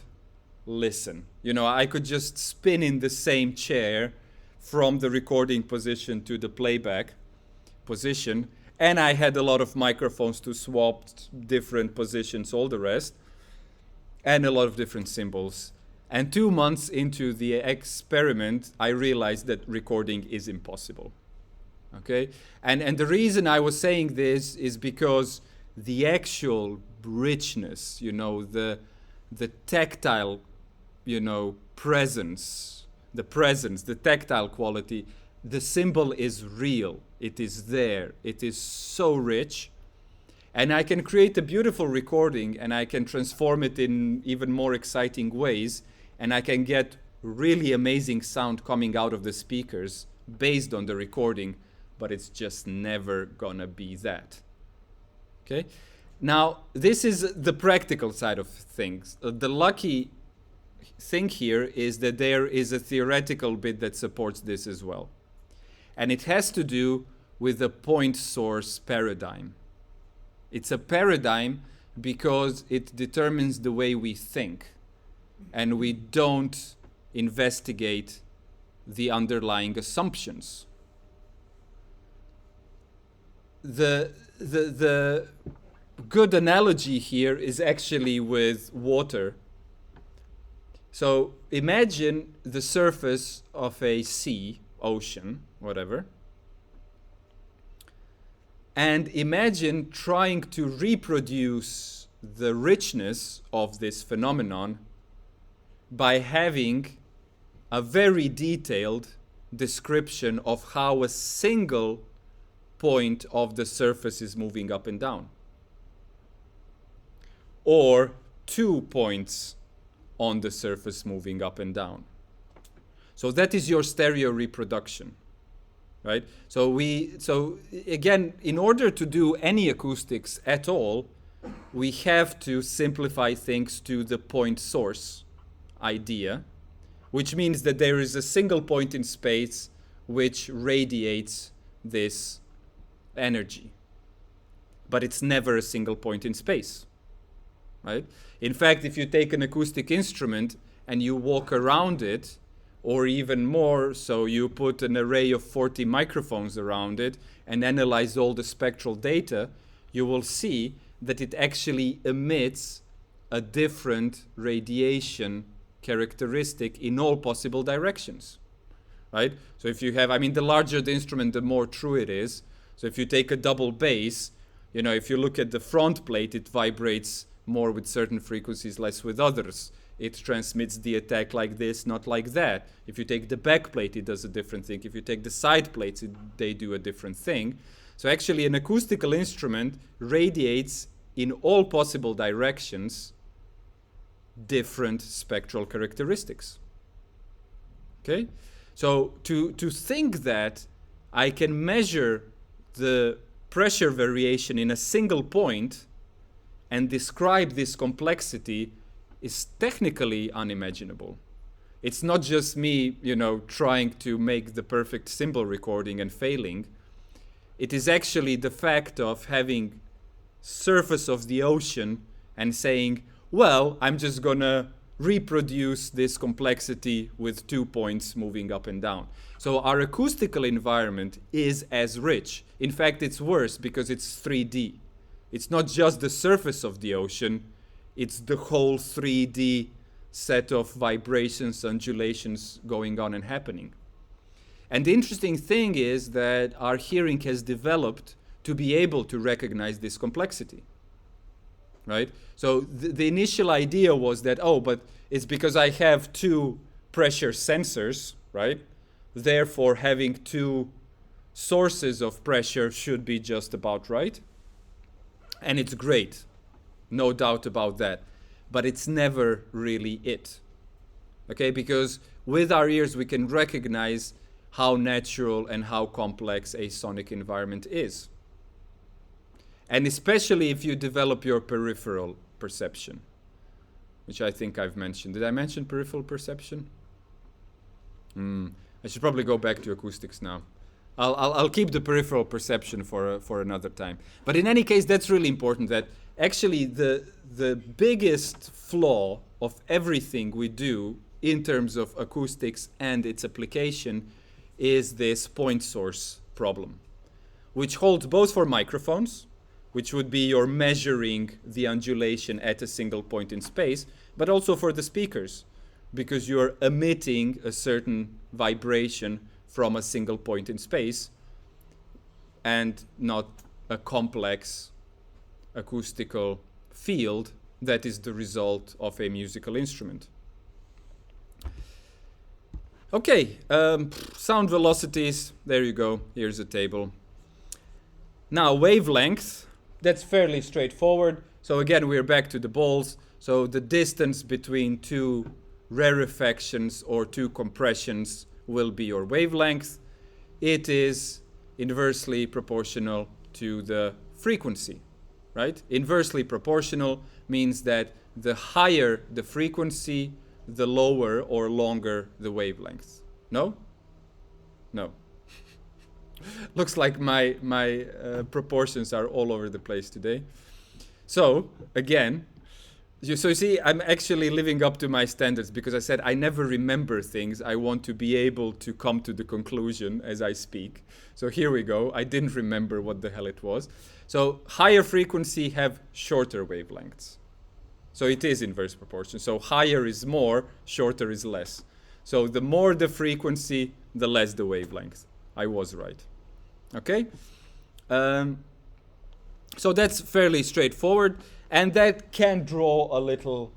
listen. You know, I could just spin in the same chair from the recording position to the playback position. And I had a lot of microphones to swap different positions, all the rest, and a lot of different cymbals. And 2 months into the experiment, I realized that recording is impossible. Okay? And the reason I was saying this is because the actual richness, you know, the tactile, you know, the tactile quality, the cymbal is real. It is there. It is so rich. And I can create a beautiful recording, and I can transform it in even more exciting ways, and I can get really amazing sound coming out of the speakers based on the recording, but it's just never gonna be that. Okay? Now, this is the practical side of things. The lucky thing here is that there is a theoretical bit that supports this as well. And it has to do with the point source paradigm. It's a paradigm because it determines the way we think, and we don't investigate the underlying assumptions. The good analogy here is actually with water. So imagine the surface of a sea, ocean, whatever, and imagine trying to reproduce the richness of this phenomenon by having a very detailed description of how a single point of the surface is moving up and down, or 2 points on the surface moving up and down. So that is your stereo reproduction, right? So again, in order to do any acoustics at all, we have to simplify things to the point source idea, which means that there is a single point in space which radiates this energy. But it's never a single point in space, right? In fact, if you take an acoustic instrument and you walk around it, or even more, so you put an array of 40 microphones around it and analyze all the spectral data, you will see that it actually emits a different radiation characteristic in all possible directions, right? So if you have, I mean, the larger the instrument, the more true it is. So if you take a double bass, you know, if you look at the front plate, it vibrates more with certain frequencies, less with others. It transmits the attack like this, not like that. If you take the back plate, it does a different thing. If you take the side plates, they do a different thing. So actually an acoustical instrument radiates in all possible directions different spectral characteristics. Okay? So to think that I can measure the pressure variation in a single point and describe this complexity is technically unimaginable. It's not just me, you know, trying to make the perfect cymbal recording and failing. It is actually the fact of having surface of the ocean and saying, well, I'm just gonna reproduce this complexity with 2 points moving up and down. So our acoustical environment is as rich. In fact, it's worse because it's 3D. It's not just the surface of the ocean, it's the whole 3D set of vibrations, undulations going on and happening. And the interesting thing is that our hearing has developed to be able to recognize this complexity, right? So the initial idea was that, oh, but it's because I have two pressure sensors, right? Therefore, having two sources of pressure should be just about right. And it's great, no doubt about that. But it's never really it, okay? Because with our ears, we can recognize how natural and how complex a sonic environment is. And especially if you develop your peripheral perception, which I think I've mentioned. Did I mention peripheral perception? I should probably go back to acoustics now. I'll keep the peripheral perception for another time. But in any case, that's really important, that actually the biggest flaw of everything we do in terms of acoustics and its application is this point source problem, which holds both for microphones, which would be you're measuring the undulation at a single point in space, but also for the speakers, because you're emitting a certain vibration from a single point in space and not a complex acoustical field that is the result of a musical instrument. Okay, sound velocities, there you go, here's a table. Now wavelength, that's fairly straightforward. So again, we're back to the balls. So the distance between two rarefactions or two compressions will be your wavelength. It is inversely proportional to the frequency, right? Inversely proportional means that the higher the frequency, the lower or longer the wavelength. No? No. Looks like my proportions are all over the place today. So, again, you see, I'm actually living up to my standards because I said I never remember things. I want to be able to come to the conclusion as I speak. So here we go. I didn't remember what the hell it was. So higher frequency have shorter wavelengths. So it is inverse proportion. So higher is more, shorter is less. So the more the frequency, the less the wavelength. I was right. Okay? So that's fairly straightforward. And that can draw a little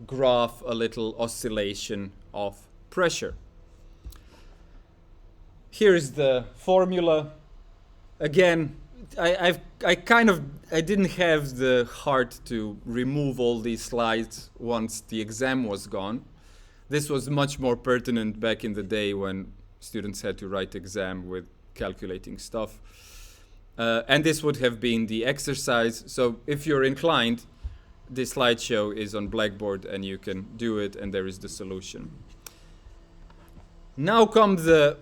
graph, a little oscillation of pressure. Here's the formula. Again, I didn't have the heart to remove all these slides once the exam was gone. This was much more pertinent back in the day when students had to write exam with calculating stuff. And this would have been the exercise. So if you're inclined, the slideshow is on Blackboard and you can do it, and there is the solution. Now come the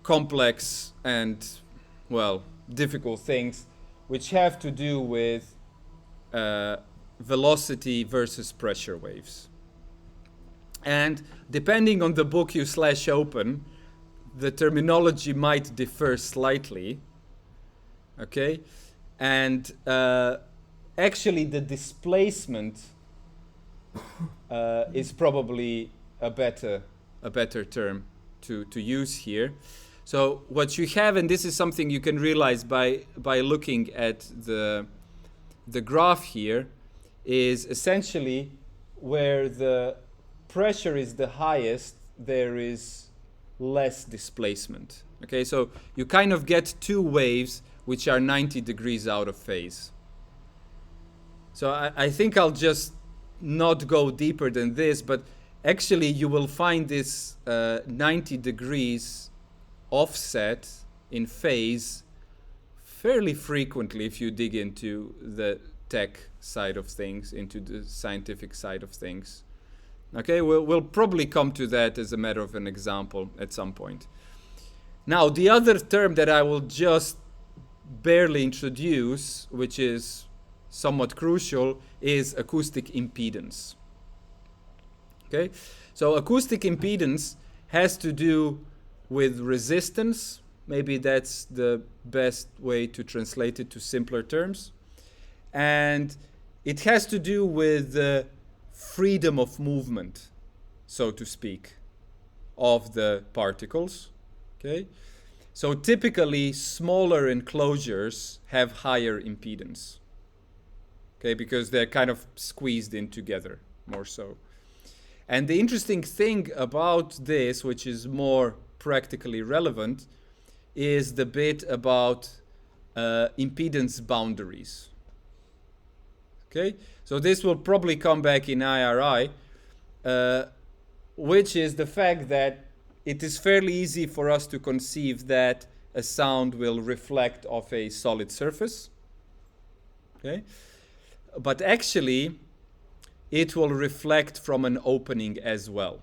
complex and, well, difficult things which have to do with velocity versus pressure waves. And depending on the book you slash open, the terminology might differ slightly. Okay, and actually the displacement is probably a better term to use here. So what you have, and this is something you can realize by looking at the graph here, is essentially where the pressure is the highest, there is less displacement. Okay, so you kind of get two waves which are 90 degrees out of phase. So I think I'll just not go deeper than this, but actually you will find this 90 degrees offset in phase fairly frequently if you dig into the tech side of things, into the scientific side of things. Okay, we'll probably come to that as a matter of an example at some point. Now, the other term that I will just barely introduce, which is somewhat crucial, is acoustic impedance. Okay, so acoustic impedance has to do with resistance. Maybe that's the best way to translate it to simpler terms. And it has to do with the freedom of movement, so to speak, of the particles. Okay, so typically smaller enclosures have higher impedance. Okay, because they're kind of squeezed in together more so. And the interesting thing about this, which is more practically relevant, is the bit about impedance boundaries. Okay, so this will probably come back in IRI, which is the fact that it is fairly easy for us to conceive that a sound will reflect off a solid surface. Okay, but actually it will reflect from an opening as well.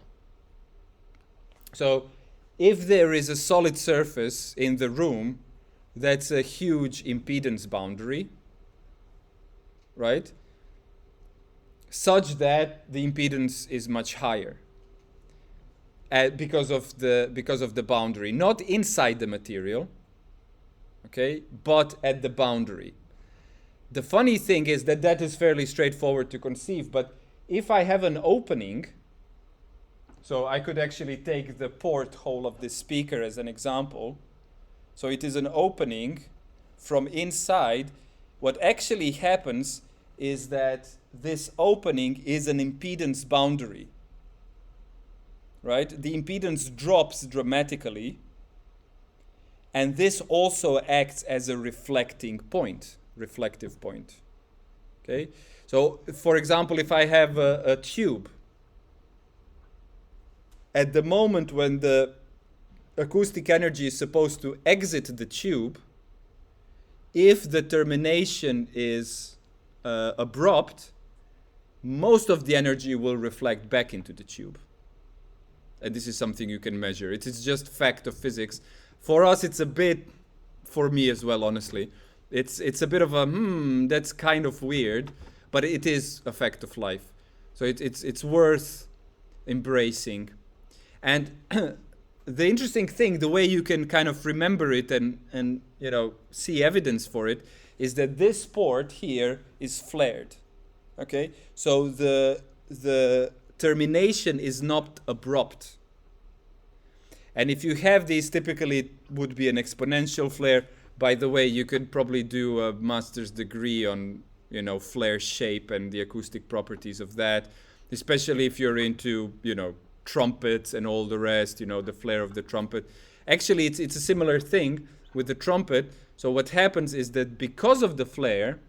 So if there is a solid surface in the room, that's a huge impedance boundary, right? Such that the impedance is much higher because of the boundary, not inside the material, okay, but at the boundary. The funny thing is that that is fairly straightforward to conceive, but if I have an opening, so I could actually take the porthole of this speaker as an example. So it is an opening from inside. What actually happens is that this opening is an impedance boundary, right? The impedance drops dramatically, and this also acts as a reflective point. Okay, so for example, if I have a tube, at the moment when the acoustic energy is supposed to exit the tube, if the termination is abrupt, most of the energy will reflect back into the tube. And this is something you can measure. It is just fact of physics. For us, it's a bit, for me as well, honestly, it's a bit of a, that's kind of weird, but it is a fact of life. So it's worth embracing. And the interesting thing, the way you can kind of remember it and see evidence for it, is that this port here is flared. Okay, so the termination is not abrupt. And if you have these, typically it would be an exponential flare. By the way, you could probably do a master's degree on flare shape and the acoustic properties of that, especially if you're into trumpets and all the rest, the flare of the trumpet. Actually, it's a similar thing with the trumpet. So what happens is that because of the flare,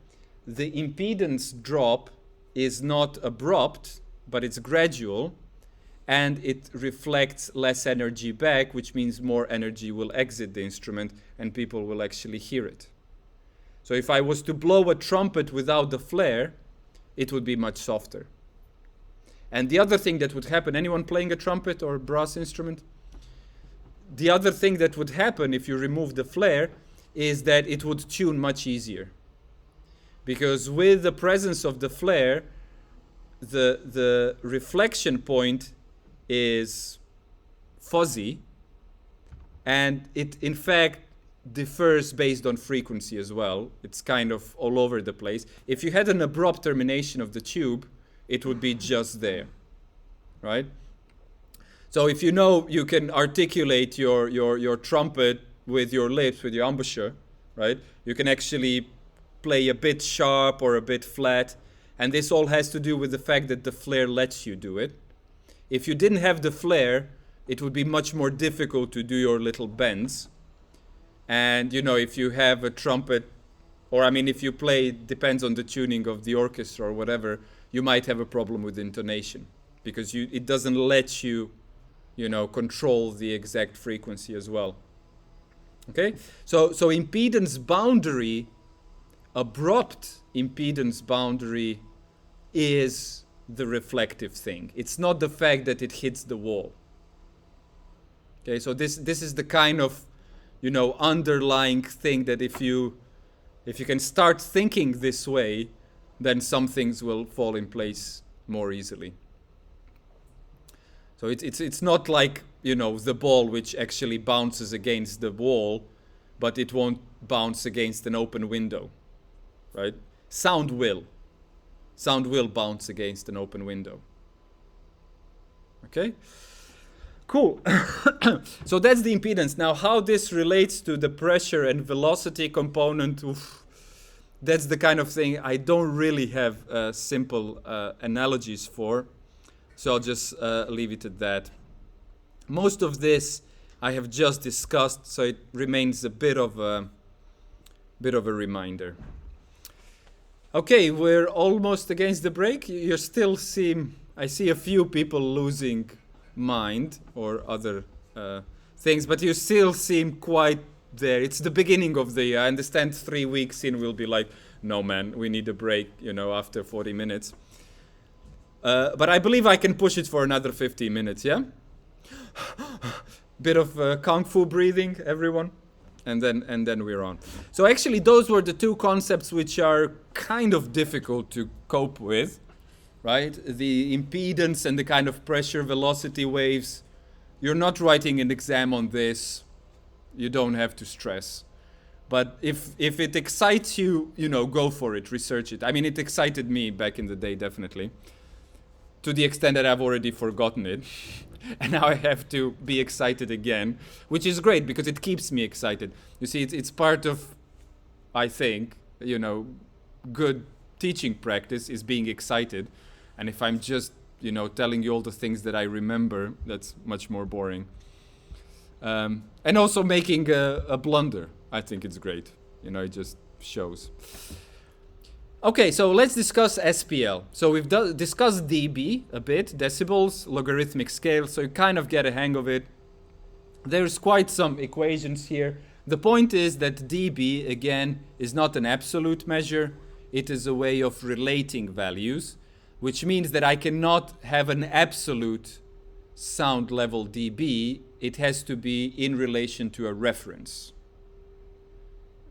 the impedance drop is not abrupt, but it's gradual, and it reflects less energy back, which means more energy will exit the instrument and people will actually hear it. So if I was to blow a trumpet without the flare, it would be much softer. And the other thing that would happen, anyone playing a trumpet or brass instrument? The other thing that would happen if you remove the flare is that it would tune much easier. Because with the presence of the flare, the reflection point is fuzzy, and it in fact differs based on frequency as well. It's kind of all over the place. If you had an abrupt termination of the tube, it would be just there, right? So if you know you can articulate your trumpet with your lips, with your embouchure, right? You can actually play a bit sharp or a bit flat. And this all has to do with the fact that the flare lets you do it. If you didn't have the flare, it would be much more difficult to do your little bends. And, you know, if you have a trumpet, or I mean, if you play, it depends on the tuning of the orchestra or whatever, you might have a problem with intonation because it doesn't let you, you know, control the exact frequency as well. Okay? So impedance boundary, abrupt impedance boundary is the reflective thing. It's not the fact that it hits the wall. Okay, so this is the kind of, you know, underlying thing that if you can start thinking this way, then some things will fall in place more easily. So it's not like, you know, the ball which actually bounces against the wall, but it won't bounce against an open window, right? Sound will bounce against an open window. Okay? Cool. So that's the impedance. Now, how this relates to the pressure and velocity component, that's the kind of thing I don't really have simple analogies for. So I'll just leave it at that. Most of this I have just discussed, so it remains a bit of a reminder. Okay, we're almost against the break. You still I see a few people losing mind or other things, but you still seem quite there. It's the beginning of the year. I understand 3 weeks in we'll be like, no man, we need a break, you know, after 40 minutes. But I believe I can push it for another 15 minutes, yeah? Bit of kung fu breathing, everyone. And then we're on. So actually those were the two concepts which are kind of difficult to cope with, right? The impedance and the kind of pressure velocity waves. You're not writing an exam on this. You don't have to stress. But if it excites you, you know, go for it, research it. I mean, it excited me back in the day, definitely. To the extent that I've already forgotten it. And now I have to be excited again, which is great because it keeps me excited. You see, it's part of, I think, you know, good teaching practice is being excited. And if I'm just, you know, telling you all the things that I remember, that's much more boring. And also making a blunder. I think it's great. You know, it just shows. Okay, so let's discuss SPL. So we've discussed dB a bit, decibels, logarithmic scale, so you kind of get a hang of it. There's quite some equations here. The point is that dB, again, is not an absolute measure. It is a way of relating values, which means that I cannot have an absolute sound level dB. It has to be in relation to a reference.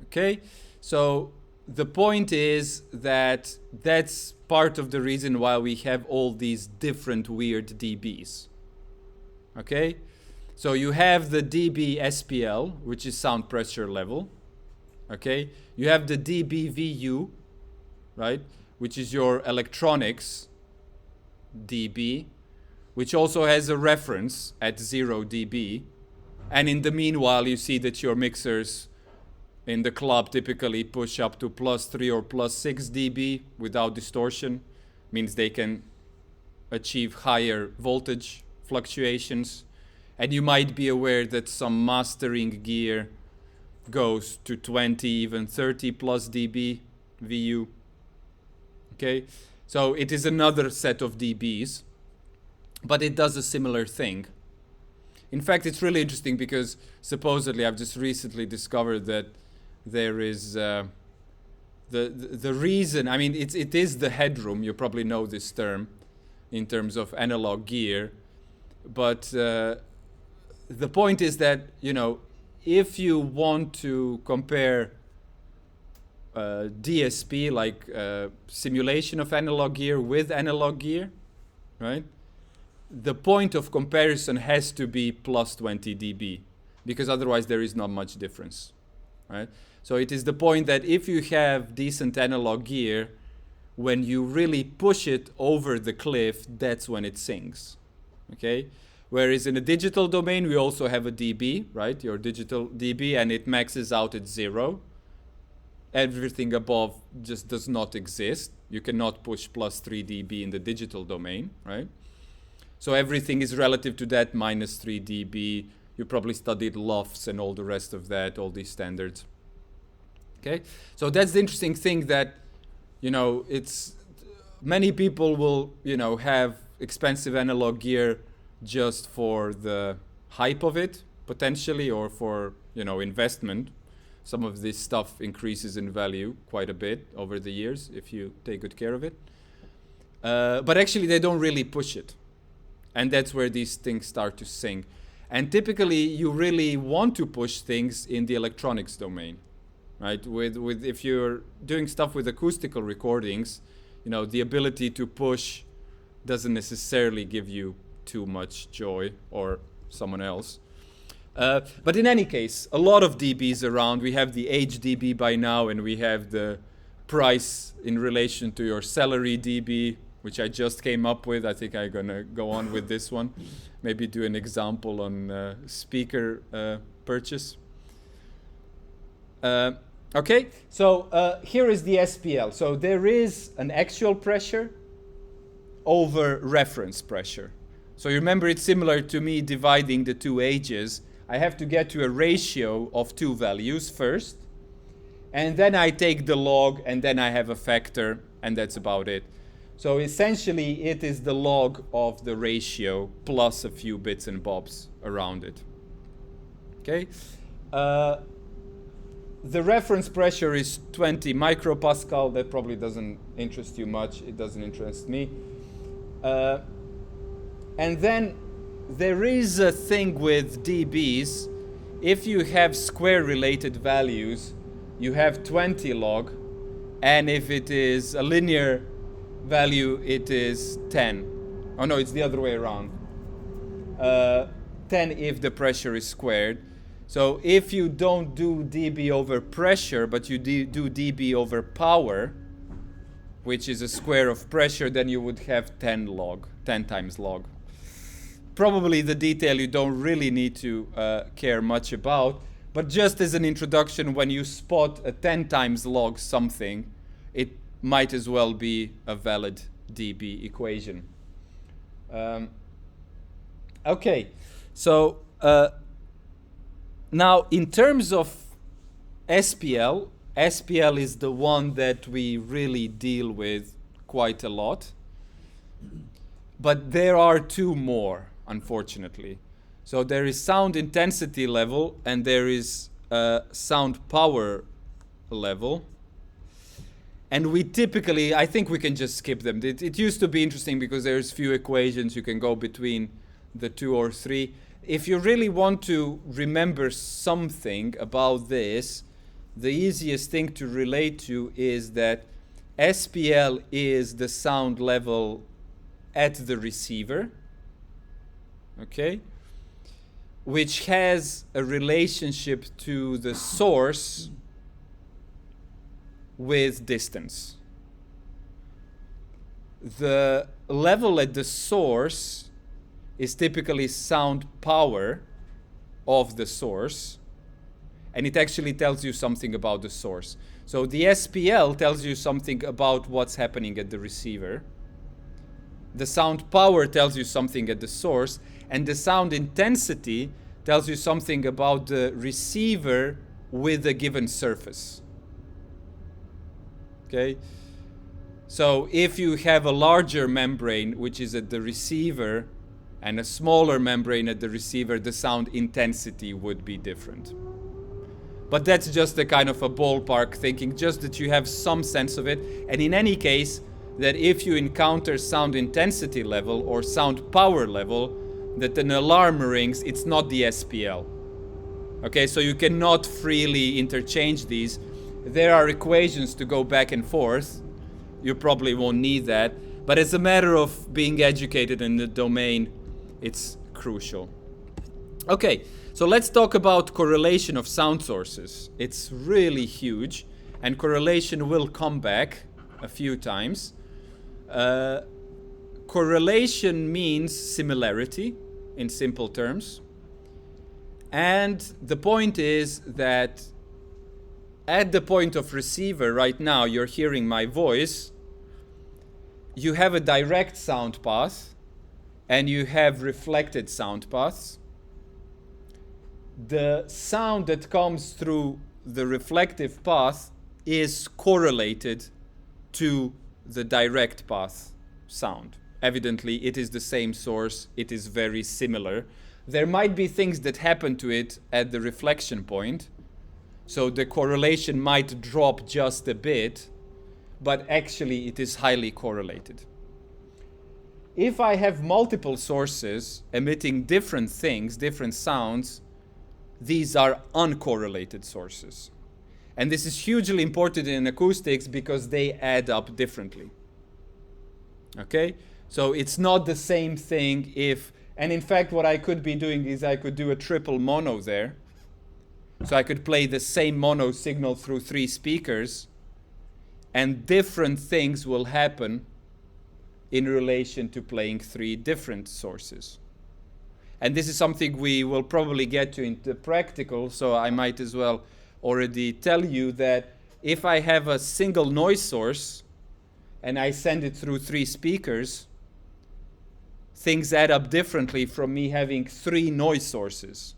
Okay, so the point is that that's part of the reason why we have all these different weird dBs. Okay? So you have the dB SPL, which is sound pressure level. Okay? You have the dB VU, right? Which is your electronics dB, which also has a reference at 0 dB. And in the meanwhile, you see that your mixers in the club typically push up to +3 or +6 dB without distortion. Means they can achieve higher voltage fluctuations. And you might be aware that some mastering gear goes to 20, even 30 plus dB VU. Okay, so it is another set of dBs, but it does a similar thing. In fact, it's really interesting because supposedly I've just recently discovered that there is the reason, I mean, it is the headroom. You probably know this term in terms of analog gear. But the point is that, you know, if you want to compare DSP, like simulation of analog gear with analog gear, right? The point of comparison has to be +20 dB, because otherwise there is not much difference. right? So it is the point that if you have decent analog gear, when you really push it over the cliff, that's when it sings, okay? Whereas in a digital domain, we also have a dB, right? Your digital dB, and it maxes out at 0. Everything above just does not exist. You cannot push plus 3 dB in the digital domain, right? So everything is relative to that minus 3 dB. You probably studied LOFs and all the rest of that, all these standards. Okay, so that's the interesting thing that, you know, it's many people will, you know, have expensive analog gear just for the hype of it, potentially, or for, you know, investment. Some of this stuff increases in value quite a bit over the years if you take good care of it. But actually, they don't really push it. And that's where these things start to sing. And typically, you really want to push things in the electronics domain, right? With if you're doing stuff with acoustical recordings, you know, the ability to push doesn't necessarily give you too much joy, or someone else. But in any case, a lot of dBs around. We have the HDB by now, and we have the price in relation to your salary dB, which I just came up with. I think I'm gonna go on with this one. Maybe do an example on speaker purchase. Okay, so here is the SPL. So there is an actual pressure over reference pressure. So you remember, it's similar to me dividing the two ages. I have to get to a ratio of two values first, and then I take the log, and then I have a factor, and that's about it. So essentially, it is the log of the ratio plus a few bits and bobs around it. Okay? The reference pressure is 20 micropascal. That probably doesn't interest you much. It doesn't interest me. And then there is a thing with dBs. If you have square related values, you have 20 log, and if it is a linear value, it is 10. Oh no, it's the other way around. 10 if the pressure is squared. So if you don't do dB over pressure, but you do dB over power, which is a square of pressure, then you would have 10 log, 10 times log. Probably the detail you don't really need to care much about, but just as an introduction, when you spot a 10 times log something, it might as well be a valid dB equation. Okay, so now in terms of SPL, SPL is the one that we really deal with quite a lot. But there are two more, unfortunately. So there is sound intensity level, and there is sound power level. And we typically, I think we can just skip them. It used to be interesting because there's few equations. You can go between the 2 or 3. If you really want to remember something about this, the easiest thing to relate to is that SPL is the sound level at the receiver, okay, which has a relationship to the source with distance. The level at the source is typically sound power of the source, and it actually tells you something about the source. So the SPL tells you something about what's happening at the receiver. The sound power tells you something at the source, and the sound intensity tells you something about the receiver with a given surface. Okay? So if you have a larger membrane, which is at the receiver, and a smaller membrane at the receiver, the sound intensity would be different. But that's just a kind of a ballpark thinking, just that you have some sense of it. And in any case, that if you encounter sound intensity level or sound power level, that an alarm rings, it's not the SPL. Okay, so you cannot freely interchange these. There are equations to go back and forth. You probably won't need that. But as a matter of being educated in the domain, it's crucial. Okay, so let's talk about correlation of sound sources. It's really huge, and correlation will come back a few times. Correlation means similarity in simple terms. And the point is that at the point of receiver right now, you're hearing my voice, you have a direct sound path and you have reflected sound paths. The sound that comes through the reflective path is correlated to the direct path sound. Evidently, it is the same source, it is very similar. There might be things that happen to it at the reflection point, so the correlation might drop just a bit, but actually it is highly correlated. If I have multiple sources emitting different things, different sounds, these are uncorrelated sources. And this is hugely important in acoustics because they add up differently. Okay? So it's not the same thing if, and in fact what I could be doing is I could do a triple mono there. So I could play the same mono signal through 3 speakers, and different things will happen in relation to playing 3 different sources. And this is something we will probably get to in the practical, so I might as well already tell you that if I have a single noise source and I send it through 3 speakers, things add up differently from me having 3 noise sources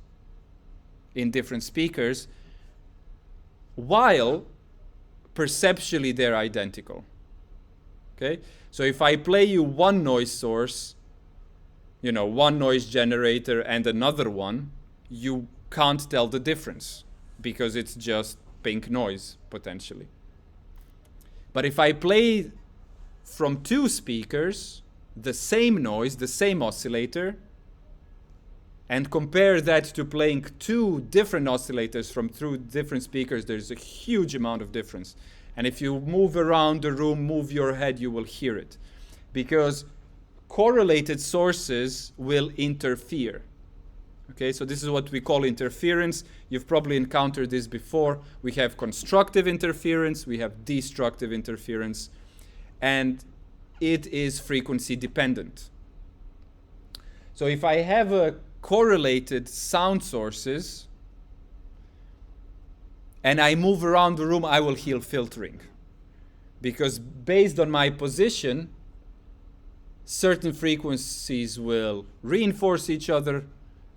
in different speakers, while perceptually they're identical. Okay? So if I play you one noise source, you know, one noise generator and another one, you can't tell the difference because it's just pink noise potentially. But if I play from 2 speakers, the same noise, the same oscillator, and compare that to playing 2 different oscillators from 2 different speakers, there's a huge amount of difference. And if you move around the room, move your head, you will hear it. Because correlated sources will interfere. Okay, so this is what we call interference. You've probably encountered this before. We have constructive interference, we have destructive interference, and it is frequency dependent. So if I have a correlated sound sources and I move around the room, I will hear filtering. Because based on my position, certain frequencies will reinforce each other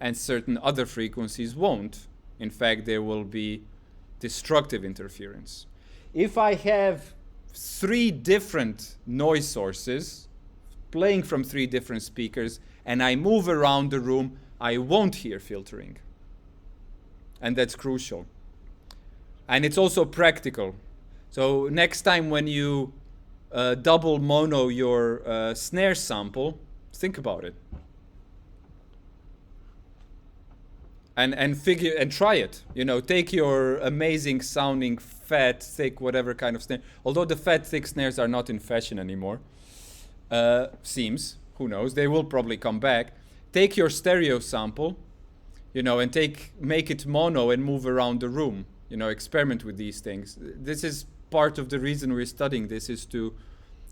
and certain other frequencies won't. In fact, there will be destructive interference. If I have 3 different noise sources playing from 3 different speakers and I move around the room, I won't hear filtering. And that's crucial. And it's also practical. So next time when you double mono your snare sample, think about it. And try it. You know, take your amazing sounding fat, thick, whatever kind of snare. Although the fat, thick snares are not in fashion anymore. Seems, who knows, they will probably come back. Take your stereo sample, you know, and make it mono and move around the room. You know, experiment with these things. This is part of the reason we're studying this, is to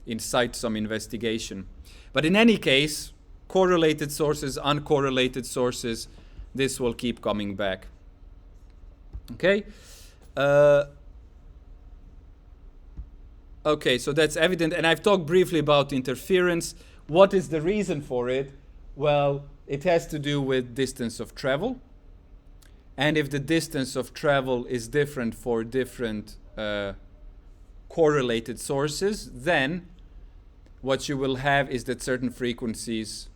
incite some investigation. But in any case, correlated sources, uncorrelated sources, this will keep coming back. Okay? Okay, so that's evident. And I've talked briefly about interference. What is the reason for it? Well, it has to do with distance of travel. And if the distance of travel is different for different correlated sources, then what you will have is that certain frequencies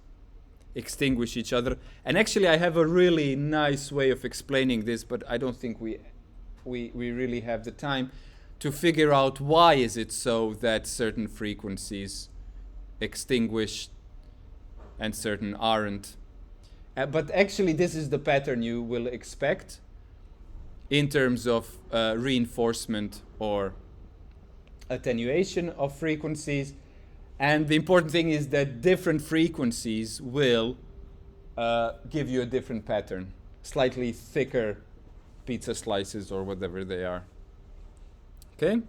extinguish each other. And actually I have a really nice way of explaining this, but I don't think we really have the time to figure out why is it so that certain frequencies extinguish and certain aren't. But actually this is the pattern you will expect in terms of reinforcement or attenuation of frequencies. And the important thing is that different frequencies will give you a different pattern, slightly thicker pizza slices or whatever they are. Okay?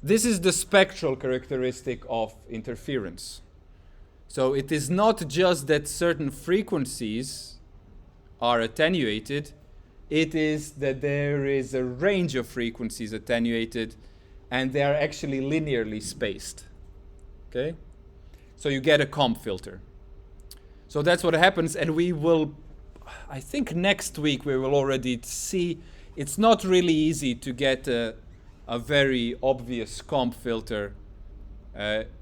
This is the spectral characteristic of interference. So it is not just that certain frequencies are attenuated, it is that there is a range of frequencies attenuated and they are actually linearly spaced. Okay? So you get a comp filter. So that's what happens, and we will, I think next week we will already see, it's not really easy to get a very obvious comp filter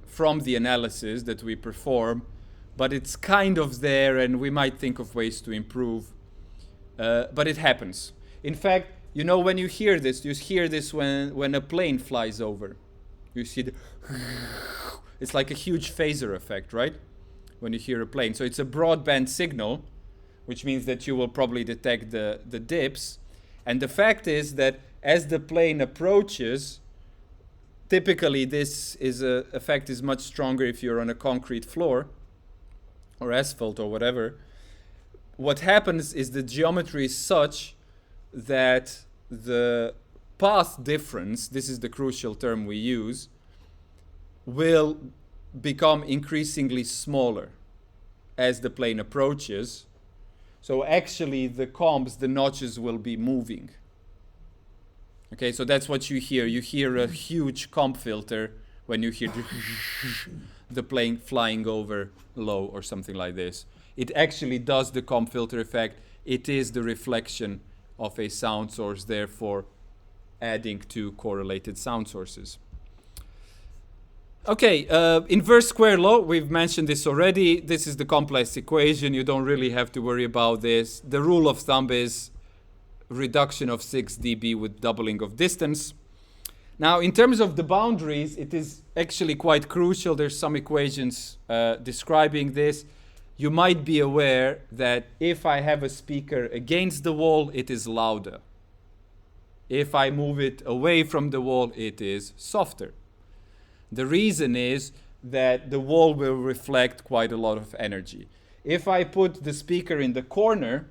from the analysis that we perform, but it's kind of there and we might think of ways to improve. But it happens. In fact, you know, when you hear this when a plane flies over. You see it's like a huge phaser effect, right? When you hear a plane. So it's a broadband signal, which means that you will probably detect the dips. And the fact is that as the plane approaches, typically this effect is much stronger if you're on a concrete floor or asphalt or whatever. What happens is the geometry is such that the path difference, this is the crucial term we use, will become increasingly smaller as the plane approaches. So actually the comps, the notches will be moving. Okay, so that's what you hear. You hear a huge comp filter when you hear the plane flying over low or something like this. It actually does the comp filter effect. It is the reflection of a sound source, therefore adding to correlated sound sources. Okay, inverse square law, we've mentioned this already. This is the complex equation. You don't really have to worry about this. The rule of thumb is reduction of 6 dB with doubling of distance. Now, in terms of the boundaries, it is actually quite crucial. There's some equations describing this. You might be aware that if I have a speaker against the wall, it is louder. If I move it away from the wall, it is softer. The reason is that the wall will reflect quite a lot of energy. If I put the speaker in the corner,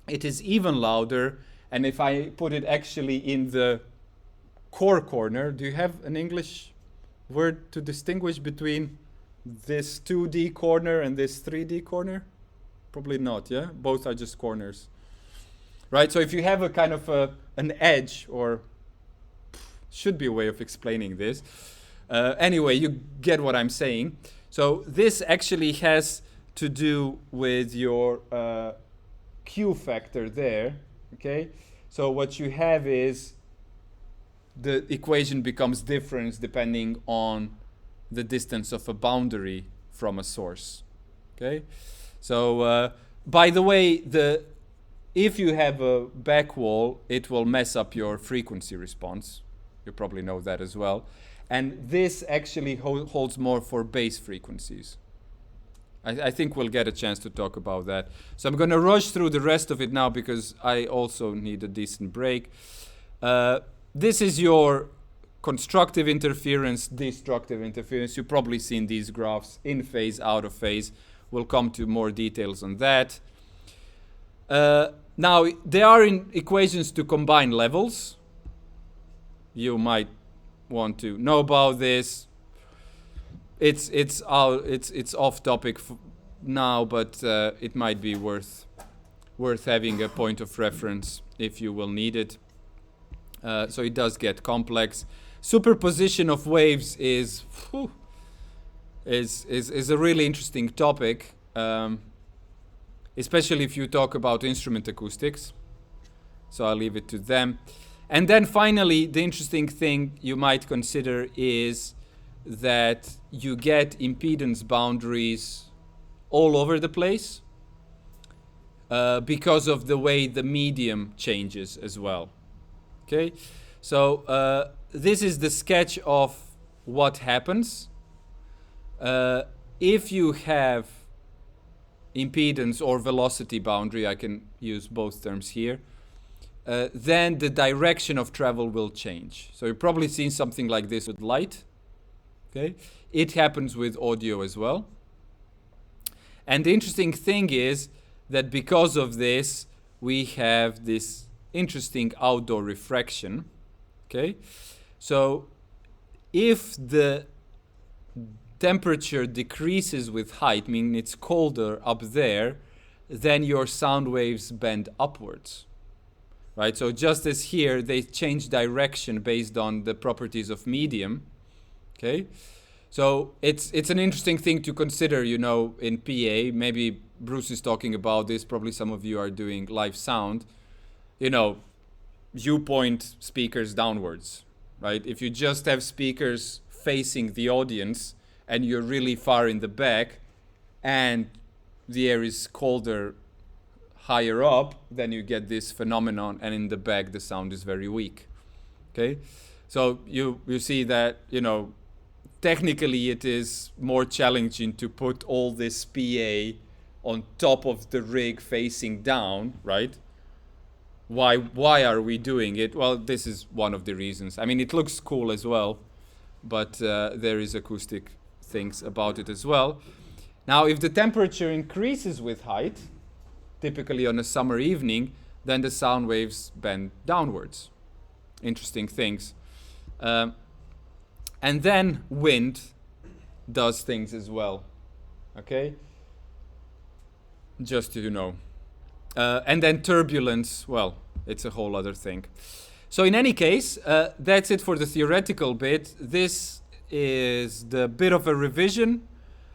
it is even louder. And if I put it actually in the core corner, do you have an English word to distinguish between this 2D corner and this 3D corner? Probably not, yeah? Both are just corners. Right, so if you have a kind of an edge, or should be a way of explaining this. Anyway, you get what I'm saying. So this actually has to do with your Q factor there, okay? So what you have is the equation becomes different depending on the distance of a boundary from a source, okay? So, by the way, if you have a back wall, it will mess up your frequency response. You probably know that as well. And this actually holds more for bass frequencies. I think we'll get a chance to talk about that. So I'm going to rush through the rest of it now because I also need a decent break. This is your constructive interference, destructive interference. You've probably seen these graphs in phase, out of phase. We'll come to more details on that. Now, there are equations to combine levels. You might want to know about this. It's off topic now, but it might be worth having a point of reference if you will need it. So it does get complex. Superposition of waves is a really interesting topic, especially if you talk about instrument acoustics. So I'll leave it to them. And then finally, the interesting thing you might consider is that you get impedance boundaries all over the place because of the way the medium changes as well. Okay, so this is the sketch of what happens if you have impedance or velocity boundary. I can use both terms here. Then the direction of travel will change. So you've probably seen something like this with light. Okay, it happens with audio as well. And the interesting thing is that because of this, we have this interesting outdoor refraction. Okay, so if the temperature decreases with height, meaning it's colder up there, then your sound waves bend upwards. Right? So just as here, they change direction based on the properties of medium. Okay? So it's an interesting thing to consider, you know, in PA. Maybe Bruce is talking about this. Probably some of you are doing live sound. You know, you point speakers downwards, right? If you just have speakers facing the audience and you're really far in the back and the air is colder higher up, then you get this phenomenon, and in the back the sound is very weak. Okay? So you see that, you know, technically it is more challenging to put all this PA on top of the rig facing down, right? Why are we doing it? Well, this is one of the reasons. I mean, it looks cool as well, but there is acoustic things about it as well. Now, if the temperature increases with height, typically on a summer evening, then the sound waves bend downwards. Interesting things. And then wind does things as well. Okay? Just so you know. And then turbulence, well, it's a whole other thing. So in any case, that's it for the theoretical bit. This is the bit of a revision.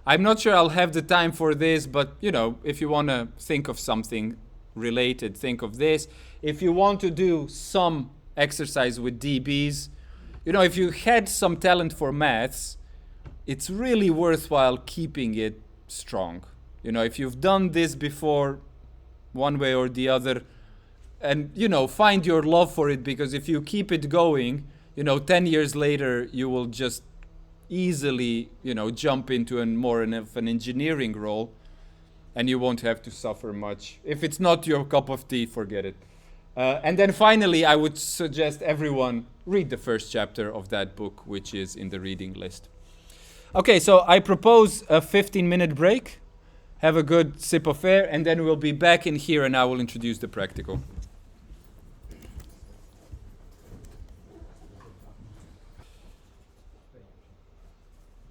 I'm not sure I'll have the time for this, but, you know, if you want to think of something related, think of this. If you want to do some exercise with dBs, you know, if you had some talent for maths, it's really worthwhile keeping it strong. You know, if you've done this before, one way or the other, and, you know, find your love for it, because if you keep it going, you know, 10 years later, you will just easily, you know, jump into more of an engineering role, and you won't have to suffer much. If it's not your cup of tea, forget it. And then finally, I would suggest everyone read the first chapter of that book, which is in the reading list. Okay, so I propose a 15-minute break. Have a good sip of air, and then we'll be back in here, and I will introduce the practical.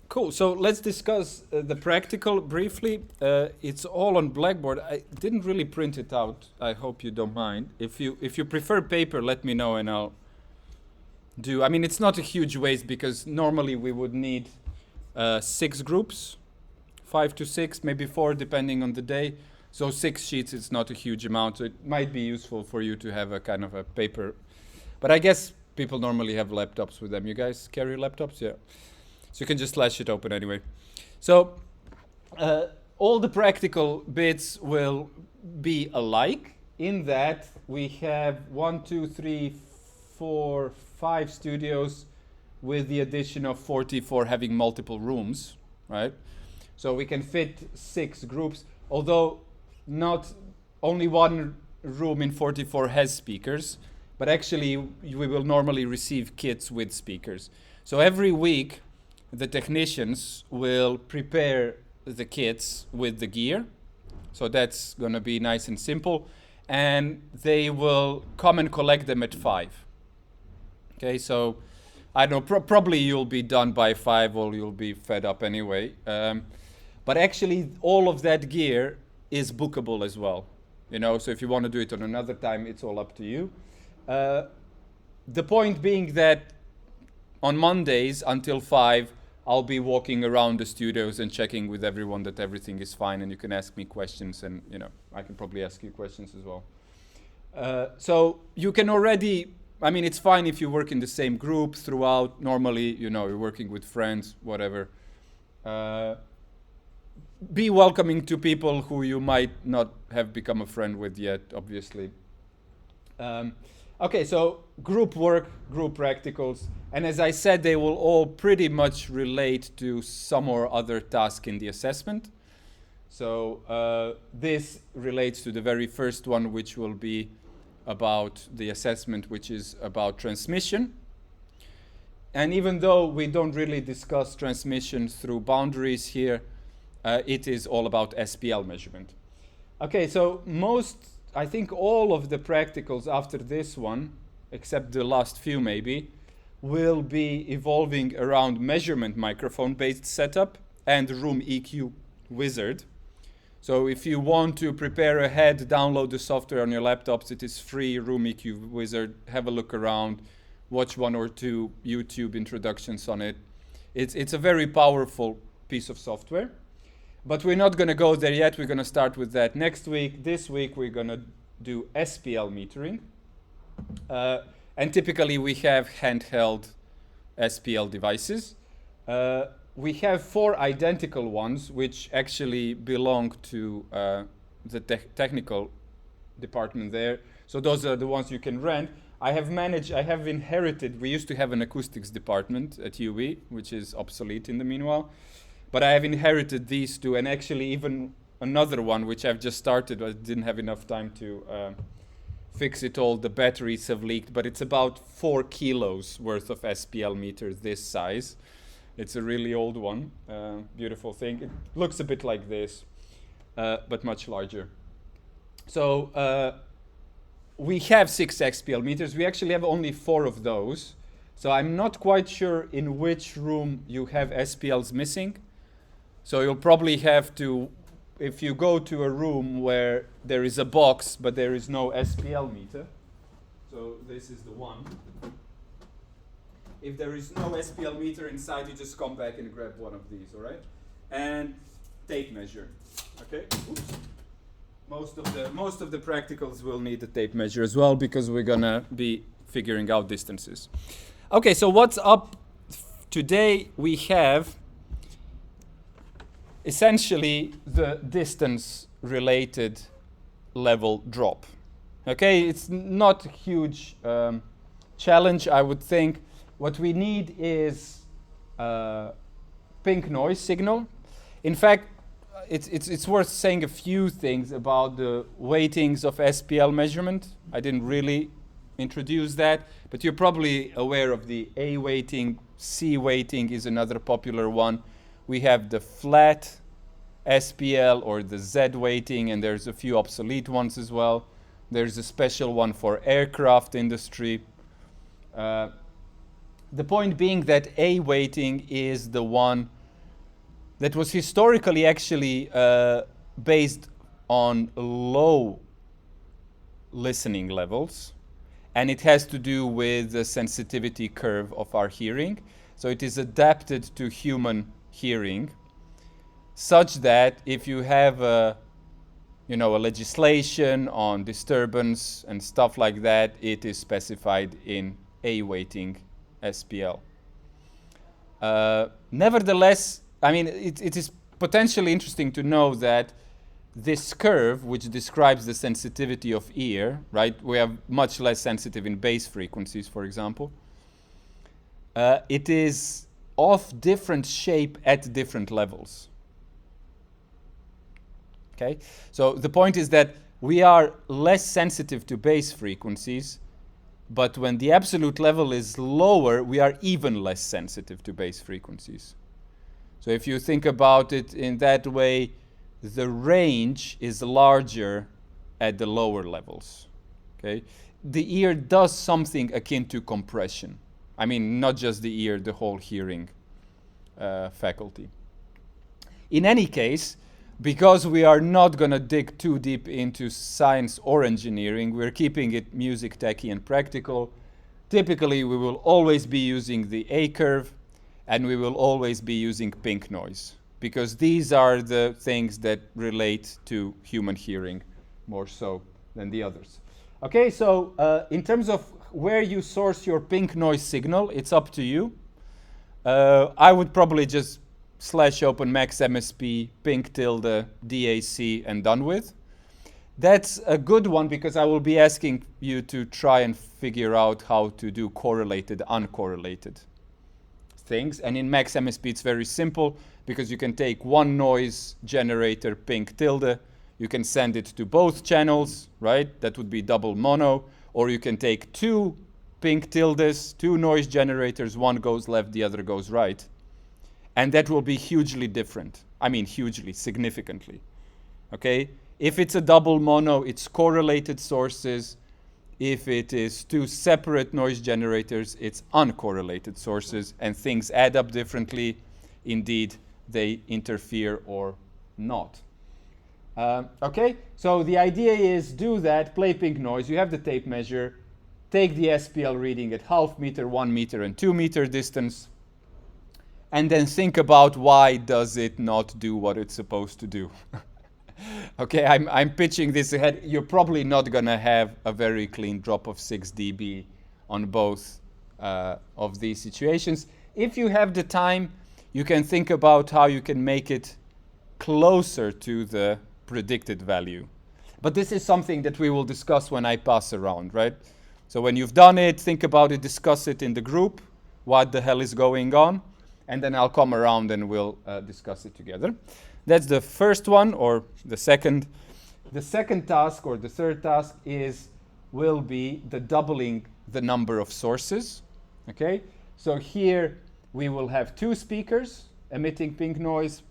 Cool, so let's discuss the practical briefly. It's all on Blackboard. I didn't really print it out. I hope you don't mind. If you prefer paper, let me know and I'll do. I mean, it's not a huge waste because normally we would need 6 groups, 5 to 6, maybe 4 depending on the day. So 6 sheets, it's not a huge amount. So it might be useful for you to have a kind of a paper. But I guess people normally have laptops with them. You guys carry laptops? Yeah. So you can just slash it open anyway. So all the practical bits will be alike in that we have 5 studios with the addition of 44 having multiple rooms, right? So we can fit 6 groups, although not only one room in 44 has speakers, but actually we will normally receive kits with speakers. So every week, the technicians will prepare the kits with the gear. So that's going to be nice and simple. And they will come and collect them at 5. Okay, so I don't know, probably you'll be done by 5 or you'll be fed up anyway. But actually, all of that gear is bookable as well. You know, so if you want to do it on another time, it's all up to you. The point being that on Mondays until 5, I'll be walking around the studios and checking with everyone that everything is fine, and you can ask me questions, and, you know, I can probably ask you questions as well. So you can already, I mean, it's fine if you work in the same group throughout. Normally, you know, you're working with friends, whatever. Be welcoming to people who you might not have become a friend with yet, obviously. Okay, so group work, group practicals, and as I said, they will all pretty much relate to some or other task in the assessment. So this relates to the very first one, which will be about the assessment, which is about transmission. And even though we don't really discuss transmission through boundaries here, it is all about SPL measurement. Okay, so I think all of the practicals after this one, except the last few maybe, will be evolving around measurement microphone-based setup and Room EQ Wizard. So if you want to prepare ahead, download the software on your laptops. It is free, Room EQ Wizard. Have a look around. Watch 1 or 2 YouTube introductions on it. It's a very powerful piece of software. But we're not going to go there yet. We're going to start with that next week. This week we're going to do SPL metering. And typically we have handheld SPL devices. We have 4 identical ones which actually belong to the technical department there. So those are the ones you can rent. I have inherited, we used to have an acoustics department at UWE, which is obsolete in the meanwhile. But I have inherited these 2 and actually even another one which I've just started. I didn't have enough time to fix it all. The batteries have leaked, but it's about 4 kilos worth of SPL meters this size. It's a really old one, beautiful thing. It looks a bit like this, but much larger. So we have 6 SPL meters. We actually have only 4 of those. So I'm not quite sure in which room you have SPLs missing. So you'll probably have to, if you go to a room where there is a box, but there is no SPL meter. So this is the one. If there is no SPL meter inside, you just come back and grab one of these, all right? And tape measure, okay? Oops. Most of the practicals will need a tape measure as well because we're gonna be figuring out distances. Okay, so what's up today? We have essentially the distance related level drop. Okay, it's not a huge challenge, I would think. What we need is pink noise signal. In fact, it's worth saying a few things about the weightings of SPL measurement. I didn't really introduce that, but you're probably aware of the A weighting. C weighting is another popular one. We have the flat SPL or the Z weighting, and there's a few obsolete ones as well. There's a special one for aircraft industry. The point being that A weighting is the one that was historically actually based on low listening levels, and it has to do with the sensitivity curve of our hearing. So it is adapted to human hearing, such that if you have a legislation on disturbance and stuff like that, it is specified in A weighting SPL. Nevertheless, I mean, it is potentially interesting to know that this curve, which describes the sensitivity of ear, right? We are much less sensitive in bass frequencies, for example. It is of different shape at different levels. Okay, so the point is that we are less sensitive to bass frequencies, but when the absolute level is lower, we are even less sensitive to bass frequencies. So if you think about it in that way, the range is larger at the lower levels. Okay, the ear does something akin to compression. I mean, not just the ear, the whole hearing faculty. In any case, because we are not going to dig too deep into science or engineering, we're keeping it music, techy, and practical. Typically, we will always be using the A curve, and we will always be using pink noise, because these are the things that relate to human hearing more so than the others. Okay, so in terms of where you source your pink noise signal, it's up to you. I would probably just / open max MSP, pink tilde, DAC, and done with. That's a good one because I will be asking you to try and figure out how to do correlated, uncorrelated things. And in max MSP, it's very simple because you can take one noise generator, pink tilde, you can send it to both channels, right? That would be double mono. Or you can take 2 pink tildes, 2 noise generators, one goes left, the other goes right. and that will be hugely different. I mean hugely, significantly. Okay? If it's a double mono, it's correlated sources. If it is two separate noise generators, it's uncorrelated sources, and things add up differently. Indeed, they interfere or not. Okay, so the idea is do that, play pink noise, you have the tape measure, take the SPL reading at half meter, 1 meter, and 2 meter distance, and then think about why does it not do what it's supposed to do. Okay, I'm pitching this ahead. You're probably not going to have a very clean drop of 6 dB on both of these situations. If you have the time, you can think about how you can make it closer to the predicted value. But this is something that we will discuss when I pass around, right? So when you've done it, think about it, discuss it in the group, what the hell is going on, and then I'll come around and we'll discuss it together. That's the first one, or the second. The second task, or the third task, will be the doubling the number of sources. Okay? So here we will have 2 speakers emitting pink noise.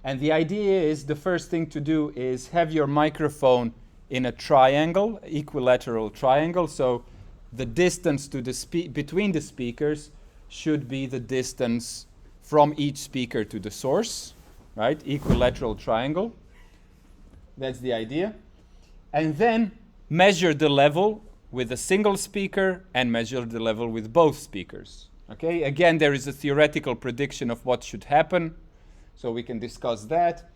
And the idea is, the first thing to do is have your microphone in a triangle, equilateral triangle. So the distance to the between the speakers should be the distance from each speaker to the source. Right? Equilateral triangle. That's the idea. And then measure the level with a single speaker and measure the level with both speakers. Okay? Again, there is a theoretical prediction of what should happen, so we can discuss that.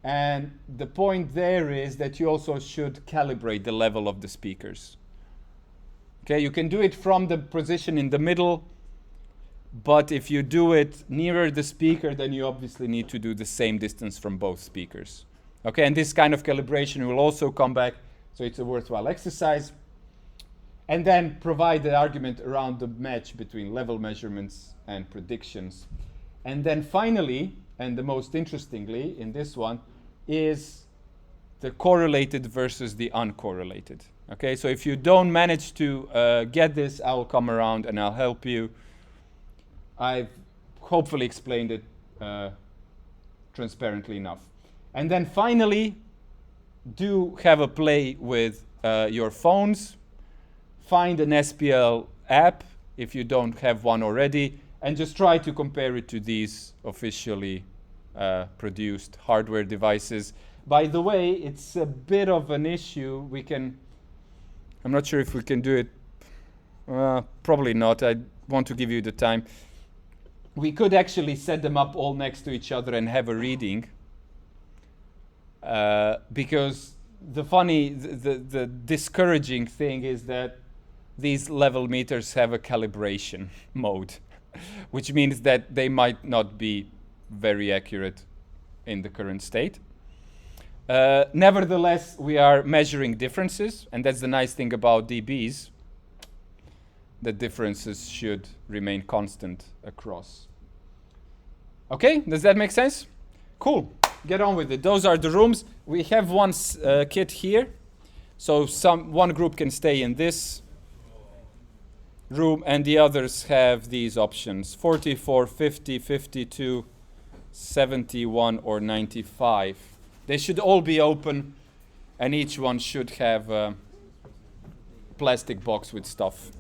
And the point there is that you also should calibrate the level of the speakers. Okay? You can do it from the position in the middle, but if you do it nearer the speaker, then you obviously need to do the same distance from both speakers. Okay, and this kind of calibration will also come back, so it's a worthwhile exercise. And then provide the argument around the match between level measurements and predictions. And then finally, and the most interestingly in this one, is the correlated versus the uncorrelated. Okay, so if you don't manage to get this, I'll come around and I'll help you. I've hopefully explained it transparently enough. And then finally, do have a play with your phones. Find an SPL app if you don't have one already, and just try to compare it to these officially produced hardware devices. By the way, it's a bit of an issue. I'm not sure if we can do it. Probably not. I want to give you the time. We could actually set them up all next to each other and have a reading, because the discouraging thing is that these level meters have a calibration mode, which means that they might not be very accurate in the current state. Nevertheless, we are measuring differences, and that's the nice thing about dBs. The differences should remain constant across. Okay, does that make sense? Cool, get on with it. Those are the rooms. We have one kit here, so one group can stay in this room, and the others have these options: 44, 50, 52, 71, or 95. They should all be open, and each one should have a plastic box with stuff